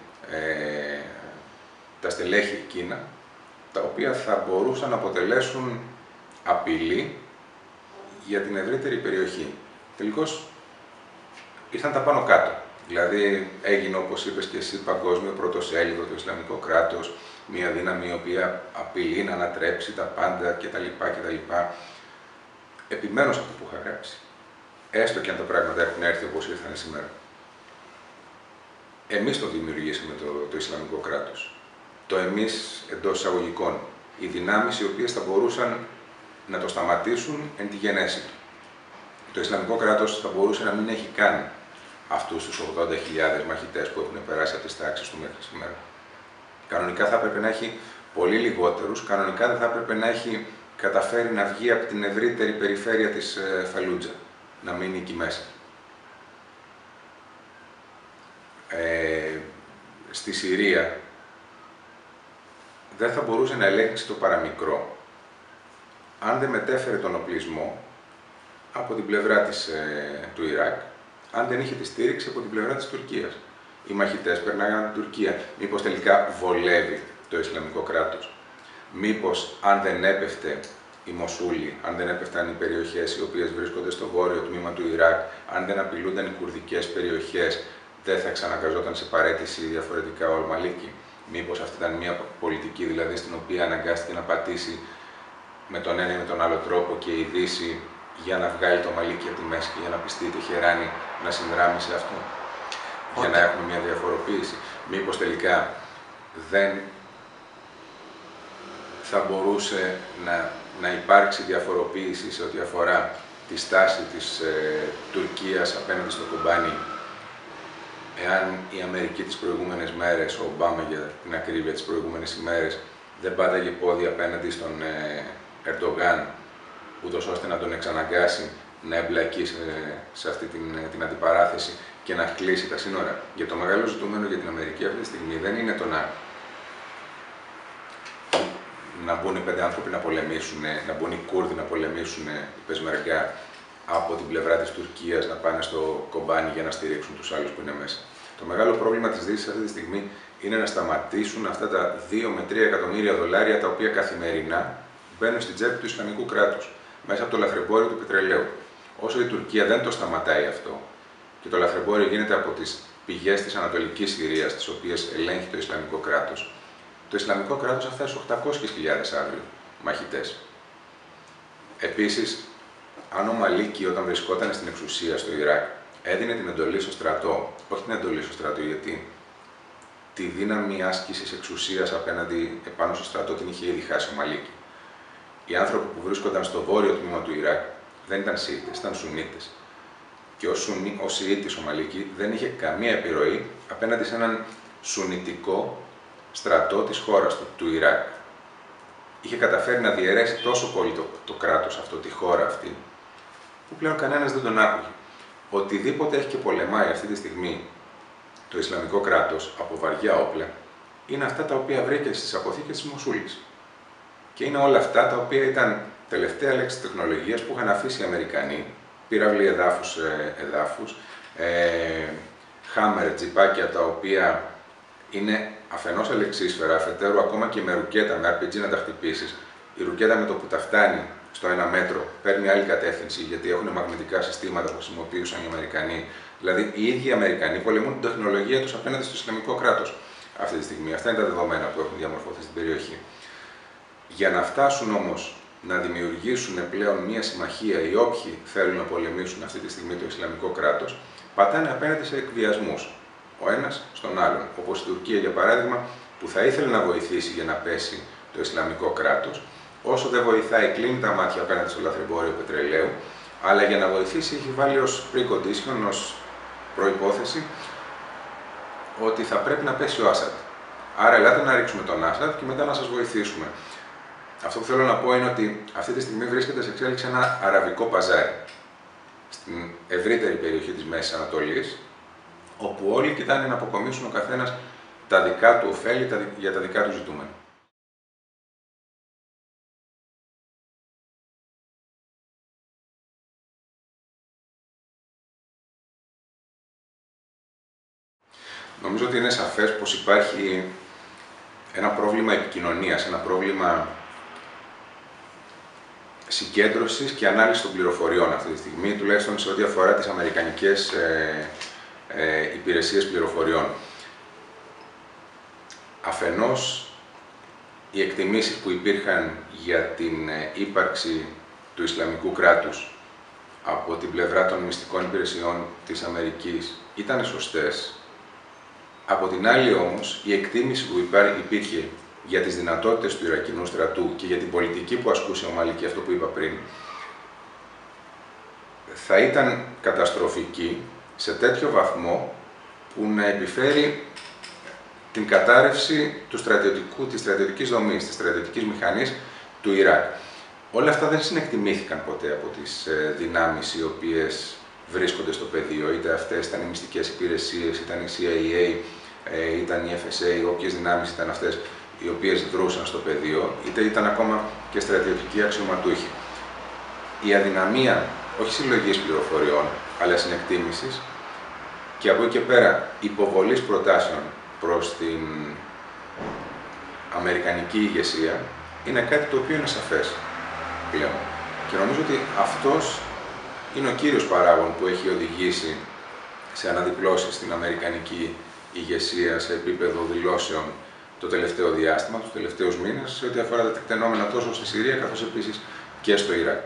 Speaker 1: τα στελέχη εκείνα, τα οποία θα μπορούσαν να αποτελέσουν απειλή για την ευρύτερη περιοχή. Τελικώς ήρθαν τα πάνω κάτω. Δηλαδή έγινε, όπως είπες και εσύ, παγκόσμιο πρωτοσέλιδο το Ισλαμικό κράτος, μια δύναμη η οποία απειλεί να ανατρέψει τα πάντα κτλ. Επιμένω σε αυτό που είχα γράψει. Έστω και αν τα πράγματα έχουν έρθει όπως ήρθαν σήμερα. Εμείς το δημιουργήσαμε το Ισλαμικό κράτος. Το εμείς εντός εισαγωγικών. Οι δυνάμεις οι οποίες θα μπορούσαν να το σταματήσουν εν τη γενέση του. Το Ισλαμικό κράτος θα μπορούσε να μην έχει καν αυτούς τους 80.000 μαχητές που έχουν περάσει από τις τάξεις του μέχρι σήμερα. Κανονικά θα έπρεπε να έχει πολύ λιγότερους, κανονικά δεν θα έπρεπε να έχει καταφέρει να βγει από την ευρύτερη περιφέρεια της Φαλούτζα, να μείνει εκεί μέσα. Στη Συρία δεν θα μπορούσε να ελέγξει το παραμικρό αν δεν μετέφερε τον οπλισμό από την πλευρά του Ιράκ, αν δεν είχε τη στήριξη από την πλευρά της Τουρκίας. Οι μαχητές περνάγαν από την Τουρκία. Μήπως τελικά βολεύει το Ισλαμικό κράτος. Μήπως αν δεν έπεφτε η Μοσούλη, αν δεν έπεφταν οι περιοχές οι οποίες βρίσκονται στο βόρειο τμήμα του Ιράκ, αν δεν απειλούνταν οι κουρδικές περιοχές, δεν θα εξαναγκαζόταν σε παραίτηση διαφορετικά ο Αλ-Μαλίκη. Μήπως αυτή ήταν μια πολιτική δηλαδή στην οποία αναγκάστηκε να πατήσει με τον ένα ή με τον άλλο τρόπο και η Δύση για να βγάλει το Μαλίκη από τη μέση και για να πιστεί η Τεχεράνη να συνδράμει σε αυτό. Για να έχουμε μια διαφοροποίηση. Μήπως τελικά δεν θα μπορούσε να υπάρξει διαφοροποίηση σε ό,τι αφορά τη στάση της Τουρκίας απέναντι στο Κομπάνι, εάν η Αμερική τις προηγούμενες μέρες, ο Ομπάμα για την ακρίβεια τις προηγούμενες ημέρες, δεν πάταγε πόδι απέναντι στον Ερντογάν, ούτως ώστε να τον εξαναγκάσει να εμπλακεί σε αυτή την αντιπαράθεση και να κλείσει τα σύνορα. Για το μεγάλο ζητούμενο για την Αμερική αυτή τη στιγμή δεν είναι το να μπουν οι 5 άνθρωποι να πολεμήσουν, να μπουν οι Κούρδοι να πολεμήσουν οι Πεσμεργά από την πλευρά της Τουρκίας, να πάνε στο Κομπάνι για να στηρίξουν τους άλλους που είναι μέσα. Το μεγάλο πρόβλημα της Δύσης αυτή τη στιγμή είναι να σταματήσουν αυτά τα 2 με 3 εκατομμύρια δολάρια τα οποία καθημερινά μπαίνουν στην τσέπη του Ισλαμικού κράτους μέσα από το λαθρεμπόριο του πετρελαίου. Όσο η Τουρκία δεν το σταματάει αυτό και το λαθρεμπόριο γίνεται από τις πηγές της Ανατολικής Συρίας, τις οποίες ελέγχει το Ισλαμικό κράτος, το Ισλαμικό κράτος θα φτάσει στους 800.000 αύριο μαχητές. Επίσης, αν ο Μαλίκη όταν βρισκόταν στην εξουσία στο Ιράκ έδινε την εντολή στο στρατό, όχι την εντολή στο στρατό γιατί τη δύναμη άσκησης εξουσίας επάνω στο στρατό την είχε ήδη χάσει ο Μαλίκη. Οι άνθρωποι που βρίσκονταν στο βόρειο τμήμα του Ιράκ δεν ήταν Σιήτες, ήταν Σουνίτες. Και ο Σιήτης ο Μαλίκη δεν είχε καμία επιρροή απέναντι σε έναν σουνιτικό στρατό της χώρας του Ιράκ. Είχε καταφέρει να διαιρέσει τόσο πολύ το κράτος αυτό, τη χώρα αυτή, που πλέον κανένας δεν τον άκουγε. Οτιδήποτε έχει και πολεμάει αυτή τη στιγμή το Ισλαμικό κράτος από βαριά όπλα, είναι αυτά τα οποία βρήκε στις αποθήκες της Μοσούλης. Και είναι όλα αυτά τα οποία ήταν τελευταία λέξη τεχνολογίας που είχαν αφήσει οι Αμερικανοί, πύραυλοι εδάφους, χάμερ, τζιπάκια τα οποία είναι αφενός αλεξίσφαιρα, αφετέρου ακόμα και με ρουκέτα, με RPG να τα χτυπήσεις. Η ρουκέτα με το που τα φτάνει στο 1 μέτρο παίρνει άλλη κατεύθυνση γιατί έχουν μαγνητικά συστήματα που χρησιμοποιούσαν οι Αμερικανοί. Δηλαδή οι ίδιοι οι Αμερικανοί πολεμούν την τεχνολογία τους απέναντι στο Ισλαμικό κράτος αυτή τη στιγμή. Αυτά είναι τα δεδομένα που έχουν διαμορφωθεί στην περιοχή. Για να φτάσουν όμως να δημιουργήσουν πλέον μια συμμαχία οι όποιοι θέλουν να πολεμήσουν αυτή τη στιγμή το Ισλαμικό κράτος, πατάνε απέναντι σε εκβιασμούς. Ο ένας στον άλλον. Όπως η Τουρκία για παράδειγμα, που θα ήθελε να βοηθήσει για να πέσει το Ισλαμικό κράτος, όσο δεν βοηθάει, κλείνει τα μάτια απέναντι στο λαθρεμπόριο πετρελαίου, αλλά για να βοηθήσει έχει βάλει ως precondition, ως προϋπόθεση, ότι θα πρέπει να πέσει ο Άσαντ. Άρα ελάτε να ρίξουμε τον Άσαντ και μετά να σας βοηθήσουμε. Αυτό που θέλω να πω είναι ότι αυτή τη στιγμή βρίσκεται σε εξέλιξη ένα αραβικό παζάρι στην ευρύτερη περιοχή της Μέσης Ανατολής, όπου όλοι κοιτάνε να αποκομίσουν ο καθένας τα δικά του ωφέλη για τα δικά του ζητούμενα. Νομίζω ότι είναι σαφές πως υπάρχει ένα πρόβλημα επικοινωνίας, ένα πρόβλημα συγκέντρωσης και ανάλυσης των πληροφοριών αυτή τη στιγμή, τουλάχιστον σε ό,τι αφορά τις αμερικανικές υπηρεσίες πληροφοριών. Αφενός, οι εκτιμήσεις που υπήρχαν για την ύπαρξη του Ισλαμικού κράτους από την πλευρά των μυστικών υπηρεσιών της Αμερικής ήταν σωστές. Από την άλλη όμως, η εκτίμηση που υπήρχε για τις δυνατότητες του Ιρακινού στρατού και για την πολιτική που ασκούσε ο Μαλίκη, αυτό που είπα πριν, θα ήταν καταστροφική σε τέτοιο βαθμό που να επιφέρει την κατάρρευση της στρατιωτικής δομής, της στρατιωτικής μηχανής του Ιράκ. Όλα αυτά δεν συνεκτιμήθηκαν ποτέ από τις δυνάμεις οι οποίες βρίσκονται στο πεδίο, είτε αυτές ήταν οι μυστικές υπηρεσίες, ήταν η CIA, ήταν η FSA, όποιες δυνάμεις ήταν αυτές οι οποίες δρούσαν στο πεδίο, είτε ήταν ακόμα και στρατιωτικοί αξιωματούχοι. Η αδυναμία, όχι συλλογής πληροφοριών, αλλά συνεκτίμησης και από εκεί και πέρα υποβολής προτάσεων προς την αμερικανική ηγεσία, είναι κάτι το οποίο είναι σαφές πλέον. Και νομίζω ότι αυτός είναι ο κύριος παράγων που έχει οδηγήσει σε αναδιπλώσεις στην αμερικανική ηγεσία σε επίπεδο δηλώσεων το τελευταίο διάστημα, τους τελευταίους μήνες, σε ό,τι αφορά τα τεκτενόμενα τόσο στη Συρία καθώς επίσης και στο Ιράκ.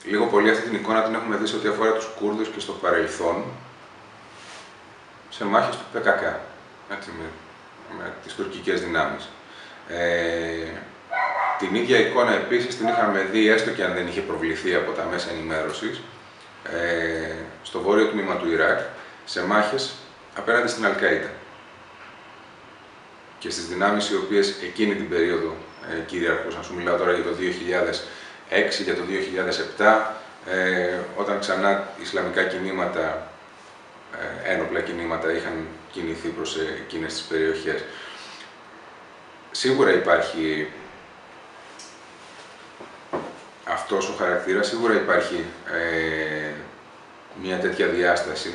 Speaker 1: Λίγο πολύ αυτή την εικόνα την έχουμε δει σε ό,τι αφορά τους Κούρδους και στο παρελθόν, σε μάχες του ΠΚΚ, έτσι, με τις τουρκικές δυνάμεις. Την ίδια εικόνα επίσης την είχαμε δει, έστω και αν δεν είχε προβληθεί από τα μέσα ενημέρωσης, στο βόρειο τμήμα του Ιράκ, σε μάχες απέναντι στην Αλ-Καΐντα και στις δυνάμεις οι οποίες εκείνη την περίοδο κυριαρχούσαν. Σου μιλάω τώρα για το 2006, για το 2007, όταν ξανά Ισλαμικά κινήματα, ένοπλα κινήματα είχαν κινηθεί προς εκείνες τις περιοχές. Σίγουρα υπάρχει αυτός ο χαρακτήρας, σίγουρα υπάρχει μια τέτοια διάσταση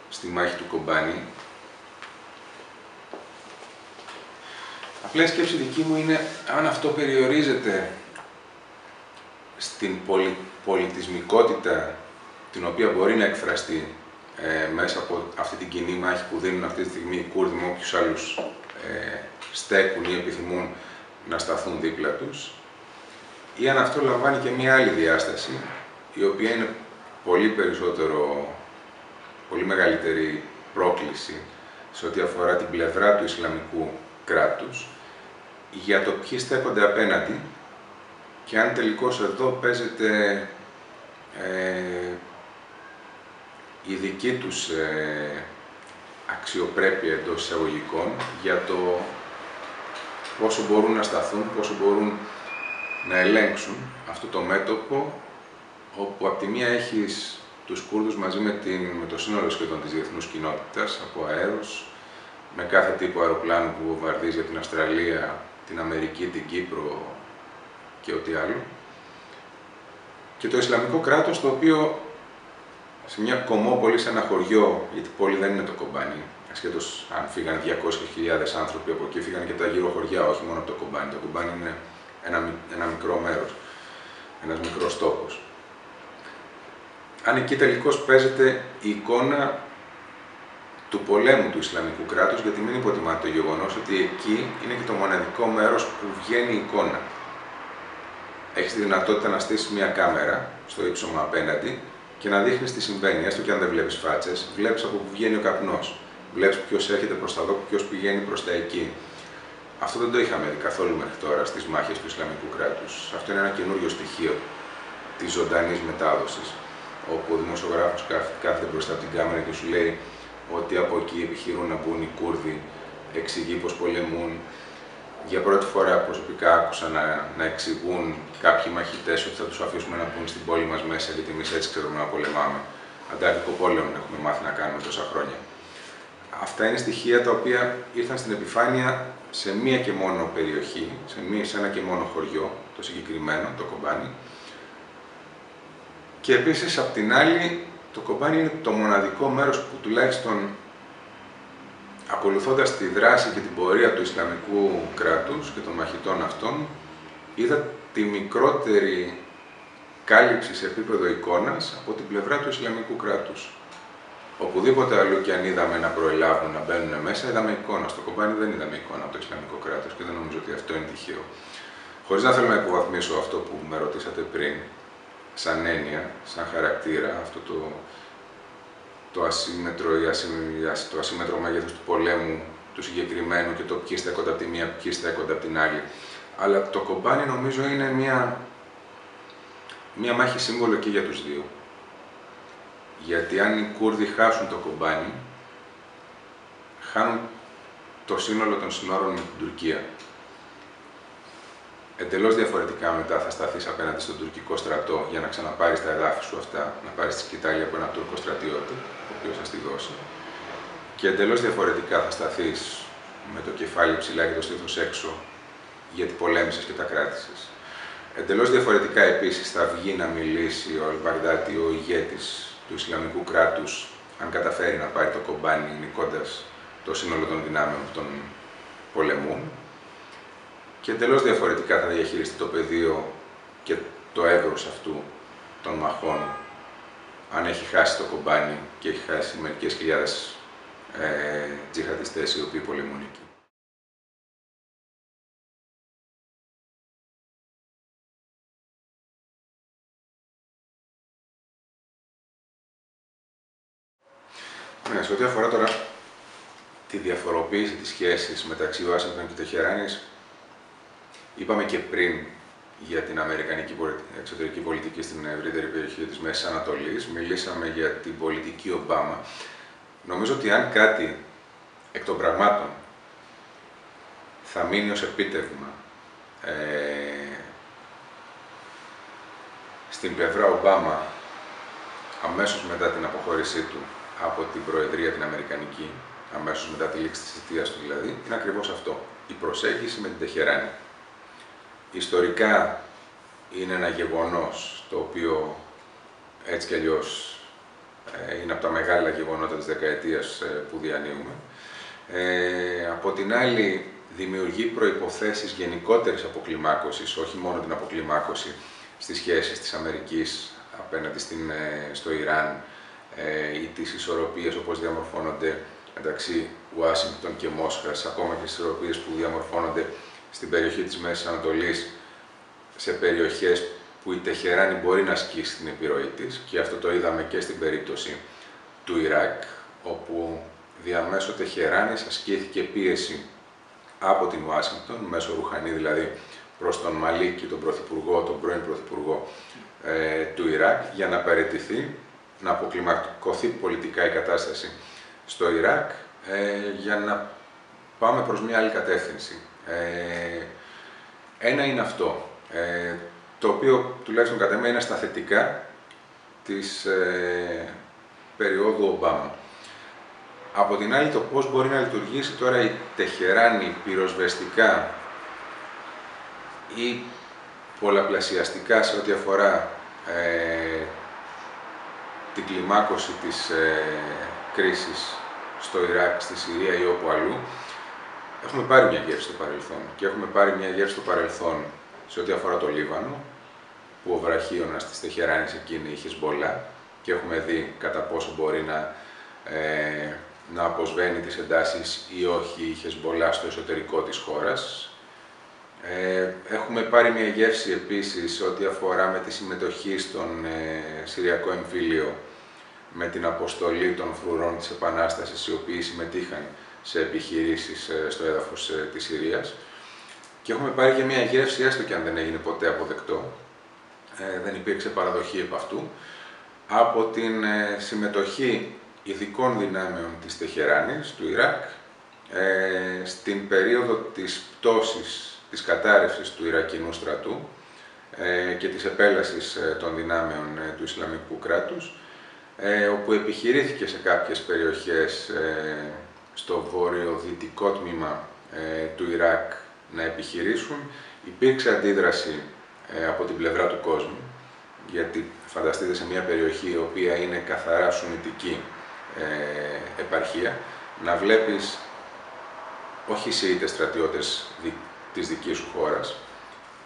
Speaker 1: στη μάχη του Κομπάνι. Απλά η σκέψη δική μου είναι αν αυτό περιορίζεται στην πολιτισμικότητα την οποία μπορεί να εκφραστεί μέσα από αυτή την κοινή μάχη που δίνουν αυτή τη στιγμή οι Κούρδοι με όποιους άλλους στέκουν ή επιθυμούν να σταθούν δίπλα τους, ή αν αυτό λαμβάνει και μία άλλη διάσταση, η οποία είναι πολύ μεγαλύτερη πρόκληση σε ό,τι αφορά την πλευρά του Ισλαμικού κράτους, για το ποιοι στέκονται απέναντι και αν τελικώς εδώ παίζεται η δική τους αξιοπρέπεια εντός εισαγωγικών για το πόσο μπορούν να σταθούν, πόσο μπορούν να ελέγξουν αυτό το μέτωπο, όπου από τη μία έχεις τους Κούρδους μαζί με το σύνολο σχεδόν της διεθνούς κοινότητας, από αέρος, με κάθε τύπο αεροπλάνου που βομβαρδίζει από την Αυστραλία, την Αμερική, την Κύπρο και ό,τι άλλο. Και το Ισλαμικό κράτος, το οποίο σε μια κομμόπολη, σε ένα χωριό, γιατί η πόλη δεν είναι το Κομπάνι, ασχέτως αν φύγανε 200.000 άνθρωποι από εκεί, φύγανε και τα γύρω χωριά, όχι μόνο από το Κομπάνι. Το Κομπάνι είναι ένα μικρό μέρος, ένας μικρός τόπος. Αν εκεί τελικώς παίζεται η εικόνα του πολέμου του Ισλαμικού κράτους, γιατί μην υποτιμάτε το γεγονός ότι εκεί είναι και το μοναδικό μέρος που βγαίνει η εικόνα. Έχεις τη δυνατότητα να στήσεις μια κάμερα στο ύψωμα απέναντι και να δείχνεις τι συμβαίνει, έστω και αν δεν βλέπεις φάτσες, βλέπεις από πού βγαίνει ο καπνός. Βλέπεις ποιος έρχεται προς τα εδώ, ποιος πηγαίνει προς τα εκεί. Αυτό δεν το είχαμε δει καθόλου μέχρι τώρα στις μάχες του Ισλαμικού κράτους. Αυτό είναι ένα καινούριο στοιχείο της ζωντανής μετάδοσης, όπου ο δημοσιογράφος κάθεται μπροστά από την κάμερα και σου λέει ότι από εκεί επιχειρούν να μπουν οι Κούρδοι, εξηγεί πως πολεμούν. Για πρώτη φορά προσωπικά άκουσα να εξηγούν κάποιοι μαχητές ότι θα τους αφήσουμε να μπουν στην πόλη μας μέσα, γιατί εμείς έτσι ξέρουμε να πολεμάμε. Αντάρτικο πόλεμο έχουμε μάθει να κάνουμε τόσα χρόνια. Αυτά είναι στοιχεία τα οποία ήρθαν στην επιφάνεια σε μία και μόνο περιοχή, σε ένα και μόνο χωριό, το συγκεκριμένο, το Κομπάνι. Και επίσης, απ' την άλλη, το Κομπάνι είναι το μοναδικό μέρος που τουλάχιστον ακολουθώντας τη δράση και την πορεία του Ισλαμικού κράτους και των μαχητών αυτών, είδα τη μικρότερη κάλυψη σε επίπεδο εικόνας από την πλευρά του Ισλαμικού κράτους. Οπουδήποτε αλλού και αν είδαμε να προελάβουν, να μπαίνουν μέσα, είδαμε εικόνα. Στο Κομπάνι δεν είδαμε εικόνα από το Ισλαμικό κράτος και δεν νομίζω ότι αυτό είναι τυχαίο. Χωρίς να θέλω να υποβαθμίσω αυτό που με ρωτήσατε πριν, σαν έννοια, σαν χαρακτήρα, αυτό το ασύμμετρο μέγεθος του πολέμου, του συγκεκριμένου και το ποιοι στέκονται από τη μία, ποιοι στέκονται από την άλλη. Αλλά το Κομπάνι νομίζω είναι μια μάχη σύμβολο και για τους δύο. Γιατί αν οι Κούρδοι χάσουν το Κομπάνι, χάνουν το σύνολο των συνόρων με την Τουρκία. Εντελώς διαφορετικά μετά θα σταθείς απέναντι στον τουρκικό στρατό για να ξαναπάρεις τα εδάφη σου αυτά, να πάρεις τη σκητάλη από έναν Τούρκο στρατιώτη, ο οποίος θα στη δώσει. Και εντελώς διαφορετικά θα σταθείς με το κεφάλι ψηλά και το στήθος έξω, γιατί πολέμησες και τα κράτησες. Εντελώς διαφορετικά επίσης θα βγει να μιλήσει ο Αλ-Μπαγδάτι, ο ηγέτης του Ισλαμικού κράτους, αν καταφέρει να πάρει το Κομπάνι, νικώντας το σύνολο των δυνάμεων των πολεμούν και εντελώς διαφορετικά θα διαχειριστεί το πεδίο και το εύρος αυτού των μαχών αν έχει χάσει το κομπάνι και έχει χάσει μερικές χιλιάδες τζιχαντιστές οι οποίοι πολεμούν εκεί. Ναι, σε ό,τι αφορά τώρα τη διαφοροποίηση της σχέσης μεταξύ Ουάσιγκτον και Τεχεράνης, είπαμε και πριν για την αμερικανική εξωτερική πολιτική στην ευρύτερη περιοχή της Μέσης Ανατολής, μιλήσαμε για την πολιτική Ομπάμα. Νομίζω ότι αν κάτι εκ των πραγμάτων θα μείνει ως επίτευγμα στην πλευρά Ομπάμα αμέσως μετά την αποχώρησή του από την Προεδρία την Αμερικανική, αμέσως μετά τη λήξη της θητείας του δηλαδή, είναι ακριβώς αυτό, η προσέγγιση με την Τεχεράνη. Ιστορικά είναι ένα γεγονός το οποίο έτσι κι αλλιώς είναι από τα μεγάλα γεγονότα της δεκαετίας που διανύουμε. Από την άλλη δημιουργεί προϋποθέσεις γενικότερης αποκλιμάκωσης, όχι μόνο την αποκλιμάκωση στις σχέσεις της Αμερικής απέναντι στο Ιράν ή τις ισορροπίες όπως διαμορφώνονται μεταξύ Ουάσιγκτον και Μόσχας, ακόμα και στις ισορροπίες που διαμορφώνονται στην περιοχή της Μέσης Ανατολής, σε περιοχές που η Τεχεράνη μπορεί να ασκήσει την επιρροή της, και αυτό το είδαμε και στην περίπτωση του Ιράκ, όπου διαμέσω Τεχεράνης ασκήθηκε πίεση από την Ουάσιγκτον, μέσω Ρουχανί δηλαδή, προς τον Μαλίκη, τον πρώην πρωθυπουργό του Ιράκ, για να παραιτηθεί, να αποκλιμακωθεί πολιτικά η κατάσταση στο Ιράκ, για να πάμε προς μια άλλη κατεύθυνση. Ένα είναι αυτό, το οποίο τουλάχιστον κατά μένα είναι στα θετικά της περίοδου Ομπάμα. Από την άλλη, το πώς μπορεί να λειτουργήσει τώρα η Τεχεράνη πυροσβεστικά ή πολλαπλασιαστικά σε ό,τι αφορά την κλιμάκωση της κρίσης στο Ιράκ, στη Συρία ή όπου αλλού, έχουμε πάρει μια γεύση στο παρελθόν. Και έχουμε πάρει μια γεύση στο παρελθόν σε ό,τι αφορά το Λίβανο, που ο βραχίωνας της Τεχεράνης εκείνη η Χεσμπολά, και έχουμε δει κατά πόσο μπορεί να αποσβαίνει τις εντάσεις ή όχι η Χεσμπολά στο εσωτερικό της χώρας. Έχουμε πάρει μια γεύση επίσης ό,τι αφορά με τη συμμετοχή στον Συριακό εμφύλιο, με την αποστολή των φρουρών της Επανάστασης, οι οποίοι συμμετείχαν σε επιχειρήσεις στο έδαφος της Συρίας. Και έχουμε πάρει και μια γεύση, έστω και αν δεν έγινε ποτέ αποδεκτό, δεν υπήρξε παραδοχή επ' αυτού, από την συμμετοχή ειδικών δυνάμεων της Τεχεράνης, του Ιράκ, στην περίοδο της πτώσης, της κατάρρευσης του Ιρακινού στρατού και της επέλασης των δυνάμεων του Ισλαμικού κράτους, όπου επιχειρήθηκε σε κάποιες περιοχές στο βορειοδυτικό τμήμα του Ιράκ να επιχειρήσουν. Υπήρξε αντίδραση από την πλευρά του κόσμου, γιατί φανταστείτε σε μια περιοχή η οποία είναι καθαρά σουννιτική επαρχία, να βλέπεις όχι Σιήτες στρατιώτες της δικής σου χώρας,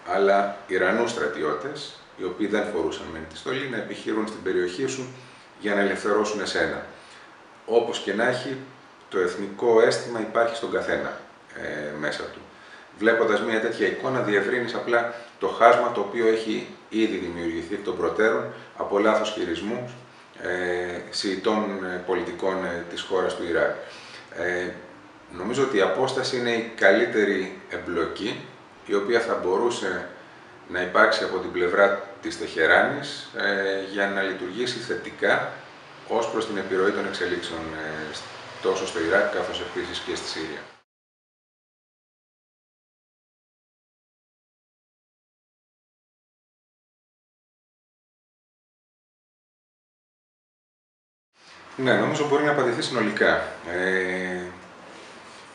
Speaker 1: αλλά Ιρανούς στρατιώτες, οι οποίοι δεν φορούσαν μεν τη στολή, να επιχειρούν στην περιοχή σου για να ελευθερώσουν εσένα. Όπως και να έχει, το εθνικό αίσθημα υπάρχει στον καθένα μέσα του. Βλέποντας μια τέτοια εικόνα, διευρύνεις απλά το χάσμα το οποίο έχει ήδη δημιουργηθεί εκ των προτέρων από λάθος χειρισμούς Σιητών πολιτικών της χώρας του Ιράκ. Νομίζω ότι η απόσταση είναι η καλύτερη εμπλοκή, η οποία θα μπορούσε να υπάρξει από την πλευρά της Τεχεράνης για να λειτουργήσει θετικά ως προς την επιρροή των εξελίξεων τόσο στο Ιράκ καθώς επίσης και στη Συρία. Ναι, νομίζω μπορεί να απαντηθεί συνολικά.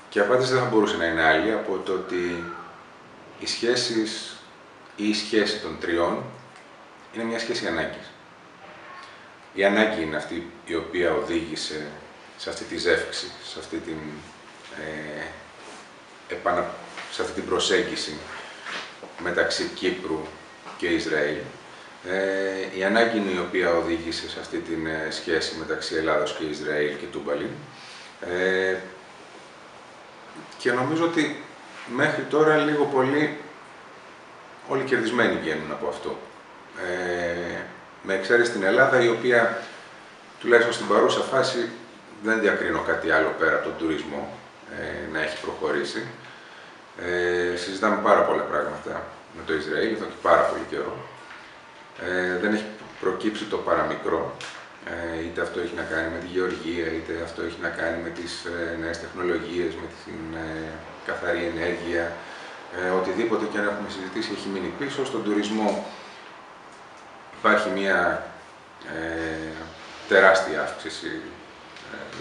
Speaker 1: Και η απάντηση δεν θα μπορούσε να είναι άλλη από το ότι οι σχέσεις ή η σχέση των τριών είναι μια σχέση ανάγκης. Η ανάγκη είναι αυτή η οποία οδήγησε σε αυτή τη ζεύξη, σε αυτή την σε αυτή την προσέγγιση μεταξύ Κύπρου και Ισραήλ. Η ανάγκη είναι η οποία οδήγησε σε αυτή την σχέση μεταξύ Ελλάδος και Ισραήλ και Τούμπαλιν. Και νομίζω ότι μέχρι τώρα λίγο πολύ όλοι κερδισμένοι βγαίνουν από αυτό. Με εξαίρεση την Ελλάδα, η οποία τουλάχιστον στην παρούσα φάση δεν διακρίνω κάτι άλλο πέρα από τον τουρισμό να έχει προχωρήσει. Συζητάμε πάρα πολλά πράγματα με το Ισραήλ εδώ και πάρα πολύ καιρό. Δεν έχει προκύψει το παραμικρό, είτε αυτό έχει να κάνει με τη γεωργία, είτε αυτό έχει να κάνει με τις νέες τεχνολογίες, με την καθαρή ενέργεια. Οτιδήποτε και αν έχουμε συζητήσει έχει μείνει πίσω. Στον τουρισμό υπάρχει μια τεράστια αύξηση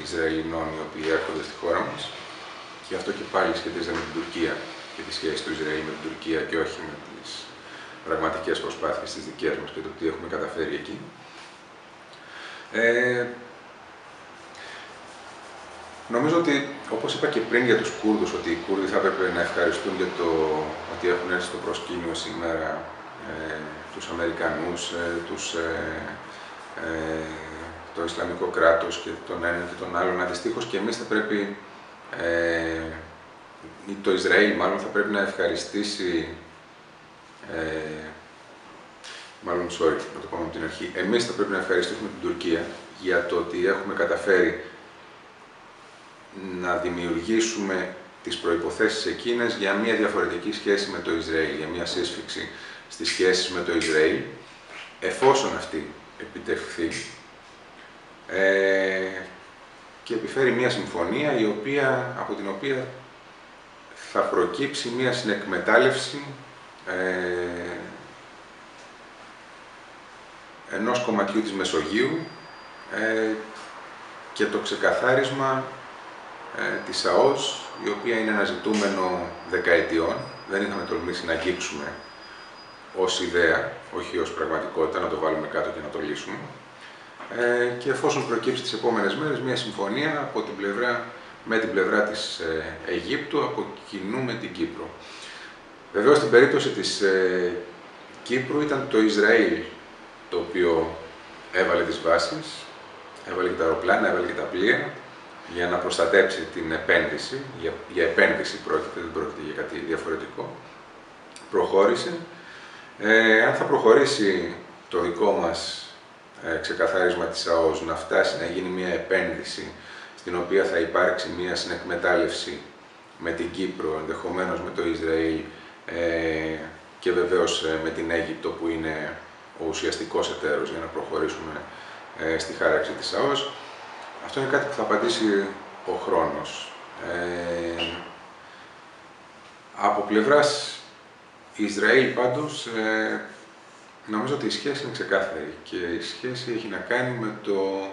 Speaker 1: Ισραηλινών οι οποίοι έρχονται στη χώρα μας και αυτό και πάλι σχετίζεται με την Τουρκία και τη σχέση του Ισραήλ με την Τουρκία και όχι με τις πραγματικές προσπάθειες τις δικές μας και το τι έχουμε καταφέρει εκεί. Νομίζω ότι, όπως είπα και πριν για τους Κούρδους, ότι οι Κούρδοι θα έπρεπε να ευχαριστούν για το ότι έχουν έρθει στο προσκήνιο σήμερα τους Αμερικανούς, το Ισλαμικό κράτος και τον έναν και τον άλλον. Αντιστοίχως και εμείς θα πρέπει, το Ισραήλ μάλλον θα πρέπει να ευχαριστήσει, να το πάμε από την αρχή, εμείς θα πρέπει να ευχαριστήσουμε την Τουρκία για το ότι έχουμε καταφέρει να δημιουργήσουμε τις προϋποθέσεις εκείνες για μια διαφορετική σχέση με το Ισραήλ, για μια σύσφυξη στις σχέσεις με το Ισραήλ, εφόσον αυτή επιτευχθεί και επιφέρει μια συμφωνία από την οποία θα προκύψει μια συνεκμετάλλευση ενός κομματιού της Μεσογείου και το ξεκαθάρισμα της ΑΟΣ, η οποία είναι ένα ζητούμενο δεκαετιών. Δεν είχαμε τολμήσει να αγγίξουμε ως ιδέα, όχι ως πραγματικότητα, να το βάλουμε κάτω και να το λύσουμε. Και εφόσον προκύψει τις επόμενες μέρες μια συμφωνία με την πλευρά της Αιγύπτου, από κοινού με την Κύπρο. Βεβαίως, στην περίπτωση της Κύπρου ήταν το Ισραήλ το οποίο έβαλε τις βάσεις, έβαλε και τα αεροπλάνα, έβαλε και τα πλοία, για να προστατέψει την επένδυση, για επένδυση πρόκειται, δεν πρόκειται για κάτι διαφορετικό. Προχώρησε. Αν θα προχωρήσει το δικό μας ξεκαθάρισμα της ΑΟΣ να φτάσει να γίνει μια επένδυση στην οποία θα υπάρξει μια συνεκμετάλλευση με την Κύπρο, ενδεχομένως με το Ισραήλ και βεβαίως με την Αίγυπτο που είναι ο ουσιαστικός εταίρος για να προχωρήσουμε στη χάραξη της ΑΟΣ, αυτό είναι κάτι που θα απαντήσει ο χρόνος. Από πλευράς Ισραήλ πάντως, νομίζω ότι η σχέση είναι ξεκάθαρη και η σχέση έχει να κάνει με το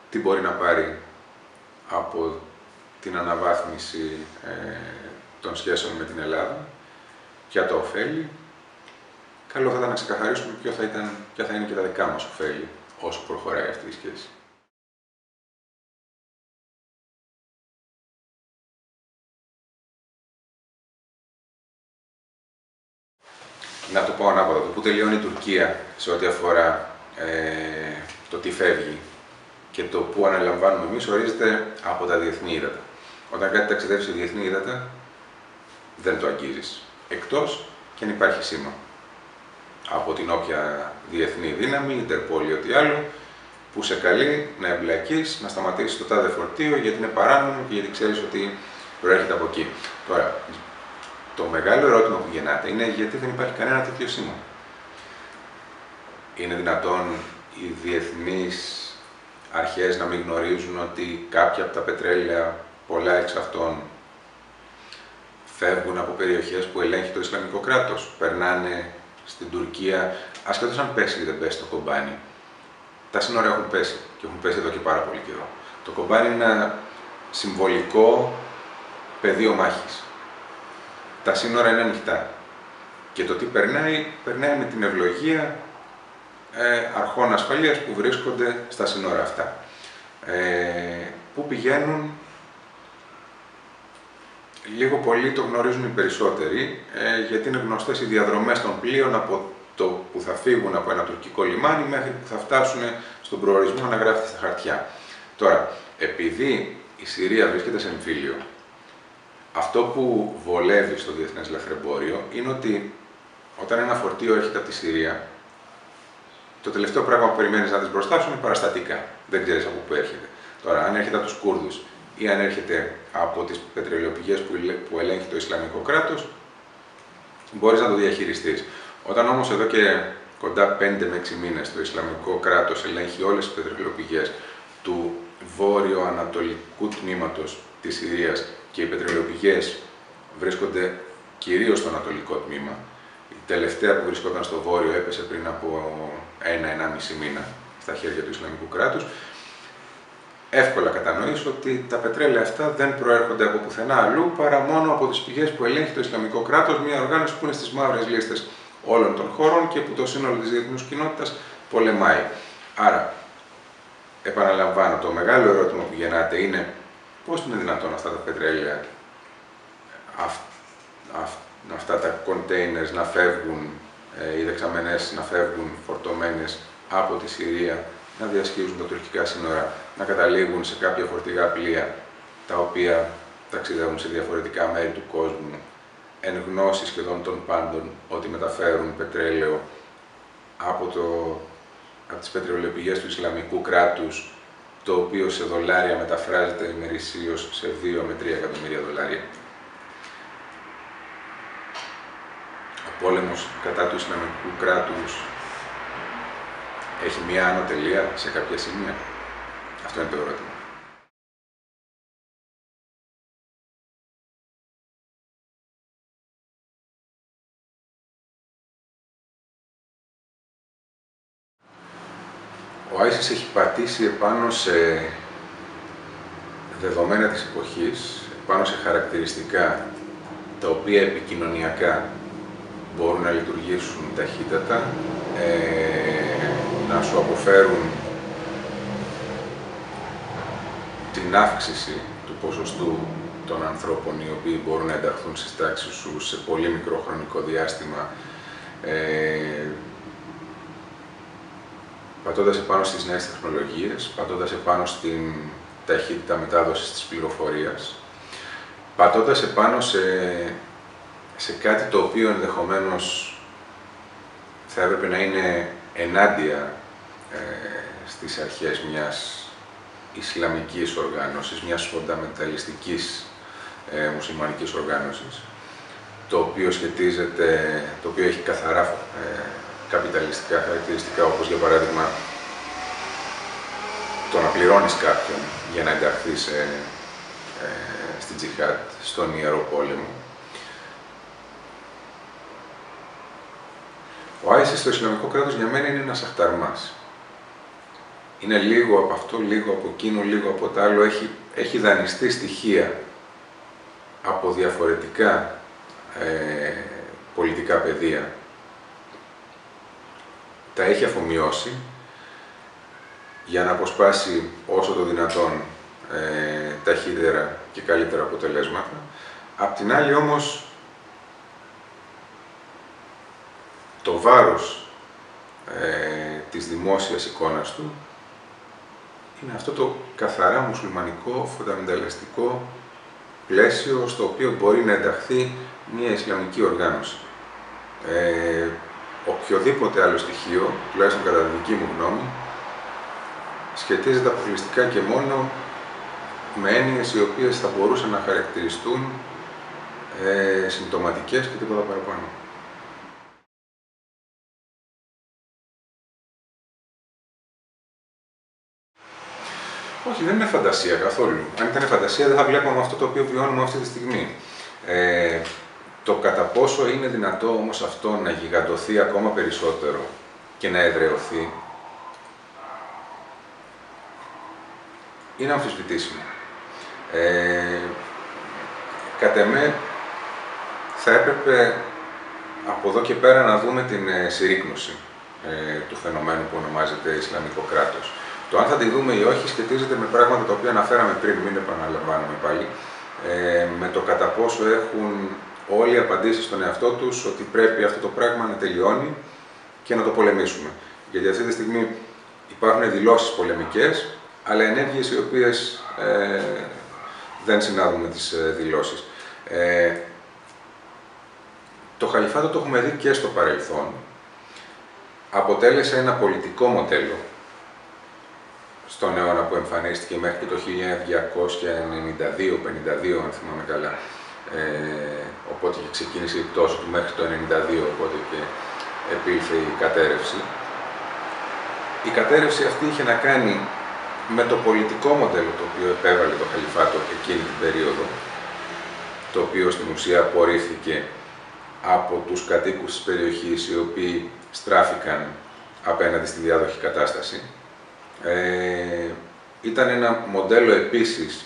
Speaker 1: τι μπορεί να πάρει από την αναβάθμιση των σχέσεων με την Ελλάδα, ποια τα ωφέλη. Καλό θα ήταν να ξεκαθαρίσουμε ποια θα είναι και τα δικά μας ωφέλη όσο προχωράει αυτή η σχέση. Να το πω ανάποδα, το που τελειώνει η Τουρκία σε ό,τι αφορά το τι φεύγει και το που αναλαμβάνουμε εμείς ορίζεται από τα διεθνή ύδατα. Όταν κάτι ταξιδεύει σε διεθνή ύδατα, δεν το αγγίζεις. Εκτός και αν υπάρχει σήμα από την όποια διεθνή δύναμη, Ιντερπόλ ή ό,τι άλλο, που σε καλεί να εμπλακείς, να σταματήσεις το τάδε φορτίο γιατί είναι παράνομο και γιατί ξέρεις ότι προέρχεται από εκεί. Τώρα, το μεγάλο ερώτημα που γεννάται είναι γιατί δεν υπάρχει κανένα τέτοιο σήμα. Είναι δυνατόν οι διεθνείς αρχές να μην γνωρίζουν ότι κάποια από τα πετρέλαια, πολλά εξ αυτών, φεύγουν από περιοχές που ελέγχει το Ισλαμικό κράτος, περνάνε στην Τουρκία, ασχέτως αν πέσει ή δεν πέσει το Κομπάνι. Τα σύνορα έχουν πέσει και έχουν πέσει εδώ και πάρα πολύ καιρό. Το Κομπάνι είναι ένα συμβολικό πεδίο μάχης. Τα σύνορα είναι ανοιχτά και το τι περνάει με την ευλογία αρχών ασφαλείας που βρίσκονται στα σύνορα αυτά. Πού πηγαίνουν λίγο πολύ το γνωρίζουν οι περισσότεροι, γιατί είναι γνωστές οι διαδρομές των πλοίων από το που θα φύγουν από ένα τουρκικό λιμάνι μέχρι που θα φτάσουν στον προορισμό να γράφεται στα χαρτιά. Τώρα, επειδή η Συρία βρίσκεται σε εμφύλιο, αυτό που βολεύει στο διεθνές λαθρεμπόριο είναι ότι όταν ένα φορτίο έρχεται από τη Συρία, το τελευταίο πράγμα που περιμένεις να δεις μπροστά σου είναι παραστατικά. Δεν ξέρεις από πού έρχεται. Τώρα, αν έρχεται από τους Κούρδους ή αν έρχεται από τις πετρελαιοπηγές που ελέγχει το Ισλαμικό κράτος, μπορείς να το διαχειριστείς. Όταν όμως εδώ και κοντά 5 με 6 μήνες το Ισλαμικό κράτος ελέγχει όλες τις πετρελαιοπηγές του βόρειο-ανατολικού τμήματος της Συρίας και οι πετρελαιοπηγές βρίσκονται κυρίως στο ανατολικό τμήμα, η τελευταία που βρισκόταν στο βόρειο έπεσε πριν από 1-1,5 μήνα στα χέρια του Ισλαμικού κράτους, εύκολα κατανοείς ότι τα πετρέλαια αυτά δεν προέρχονται από πουθενά αλλού παρά μόνο από τις πηγές που ελέγχει το Ισλαμικό κράτος, μια οργάνωση που είναι στις μαύρες λίστες όλων των χώρων και που το σύνολο της διεθνούς κοινότητας πολεμάει. Άρα, επαναλαμβάνω, το μεγάλο ερώτημα που γεννάται είναι πώς είναι δυνατόν αυτά τα πετρέλαια, αυτά τα containers να φεύγουν, οι δεξαμενές να φεύγουν φορτωμένες από τη Συρία, να διασχίζουν τα τουρκικά σύνορα, να καταλήγουν σε κάποια φορτηγά πλοία, τα οποία ταξιδεύουν σε διαφορετικά μέρη του κόσμου, εν γνώση σχεδόν των πάντων ότι μεταφέρουν πετρέλαιο από τις πετρελαιοπηγές του Ισλαμικού κράτους, το οποίο σε δολάρια μεταφράζεται ημερησίως σε 2 με 3 εκατομμύρια δολάρια. Ο πόλεμος κατά του Ισλαμικού κράτους έχει μια άνω τελεία σε κάποια σημεία. Αυτό είναι το ερώτημα. Ο ISIS έχει πατήσει επάνω σε δεδομένα της εποχής, επάνω σε χαρακτηριστικά τα οποία επικοινωνιακά μπορούν να λειτουργήσουν ταχύτατα, να σου αποφέρουν την αύξηση του ποσοστού των ανθρώπων οι οποίοι μπορούν να ενταχθούν στις τάξεις σου σε πολύ μικρό χρονικό διάστημα, πατώντας επάνω στις νέες τεχνολογίες, πατώντας επάνω στην ταχύτητα μετάδοσης της πληροφορίας, πατώντας επάνω σε κάτι το οποίο ενδεχομένως θα έπρεπε να είναι ενάντια στις αρχές μιας Ισλαμικής οργάνωσης, μιας φονταμενταλιστικής μουσουλμανικής οργάνωσης, το οποίο έχει καθαρά καπιταλιστικά χαρακτηριστικά, όπως για παράδειγμα το να πληρώνεις κάποιον για να ενταχθεί στην τζιχάτ, στον Ιερό Πόλεμο. Ο ISIS στο Ισλαμικό κράτος για μένα είναι ένας αχταρμάς. Είναι λίγο από αυτό, λίγο από εκείνο, λίγο από το άλλο. Έχει δανειστεί στοιχεία από διαφορετικά πολιτικά πεδία. Τα έχει αφομοιώσει για να αποσπάσει όσο το δυνατόν ταχύτερα και καλύτερα αποτελέσματα. Απ' την άλλη όμως, το βάρος της δημόσιας εικόνας του είναι αυτό το καθαρά μουσουλμανικό, φονταμενταλιστικό πλαίσιο στο οποίο μπορεί να ενταχθεί μια Ισλαμική οργάνωση. Οποιοδήποτε άλλο στοιχείο, τουλάχιστον κατά τη δική μου γνώμη, σχετίζεται αποκλειστικά και μόνο με έννοιες οι οποίες θα μπορούσαν να χαρακτηριστούν συμπτωματικές και τίποτα παραπάνω. Όχι, δεν είναι φαντασία καθόλου. Αν ήταν φαντασία δεν θα βλέπαμε αυτό το οποίο βιώνουμε αυτή τη στιγμή. Το κατά πόσο είναι δυνατό όμως αυτό να γιγαντωθεί ακόμα περισσότερο και να εδραιωθεί, είναι αμφισβητήσιμο. Κατ' εμέ, θα έπρεπε από εδώ και πέρα να δούμε την συρρίκνωση του φαινομένου που ονομάζεται Ισλαμικό κράτος. Το αν θα τη δούμε ή όχι σχετίζεται με πράγματα τα οποία αναφέραμε πριν, μην επαναλαμβάνουμε πάλι. με το κατά πόσο έχουν όλοι απαντήσει στον εαυτό τους ότι πρέπει αυτό το πράγμα να τελειώνει και να το πολεμήσουμε. Γιατί αυτή τη στιγμή υπάρχουν δηλώσεις πολεμικές, αλλά ενέργειες οι οποίες δεν συνάδουν με τις δηλώσεις. Το Χαλιφάτο το έχουμε δει και στο παρελθόν. Αποτέλεσε ένα πολιτικό μοντέλο στον αιώνα που εμφανίστηκε μέχρι και το 1292-52, αν θυμάμαι καλά. Οπότε και ξεκίνησε η πτώση του μέχρι το 92, οπότε και επήλθε η κατέρευση. Η κατέρευση αυτή είχε να κάνει με το πολιτικό μοντέλο το οποίο επέβαλε το Χαλιφάτο εκείνη την περίοδο, το οποίο στην ουσία απορρίφθηκε από τους κατοίκους της περιοχής, οι οποίοι στράφηκαν απέναντι στη διάδοχη κατάσταση. Ήταν ένα μοντέλο επίσης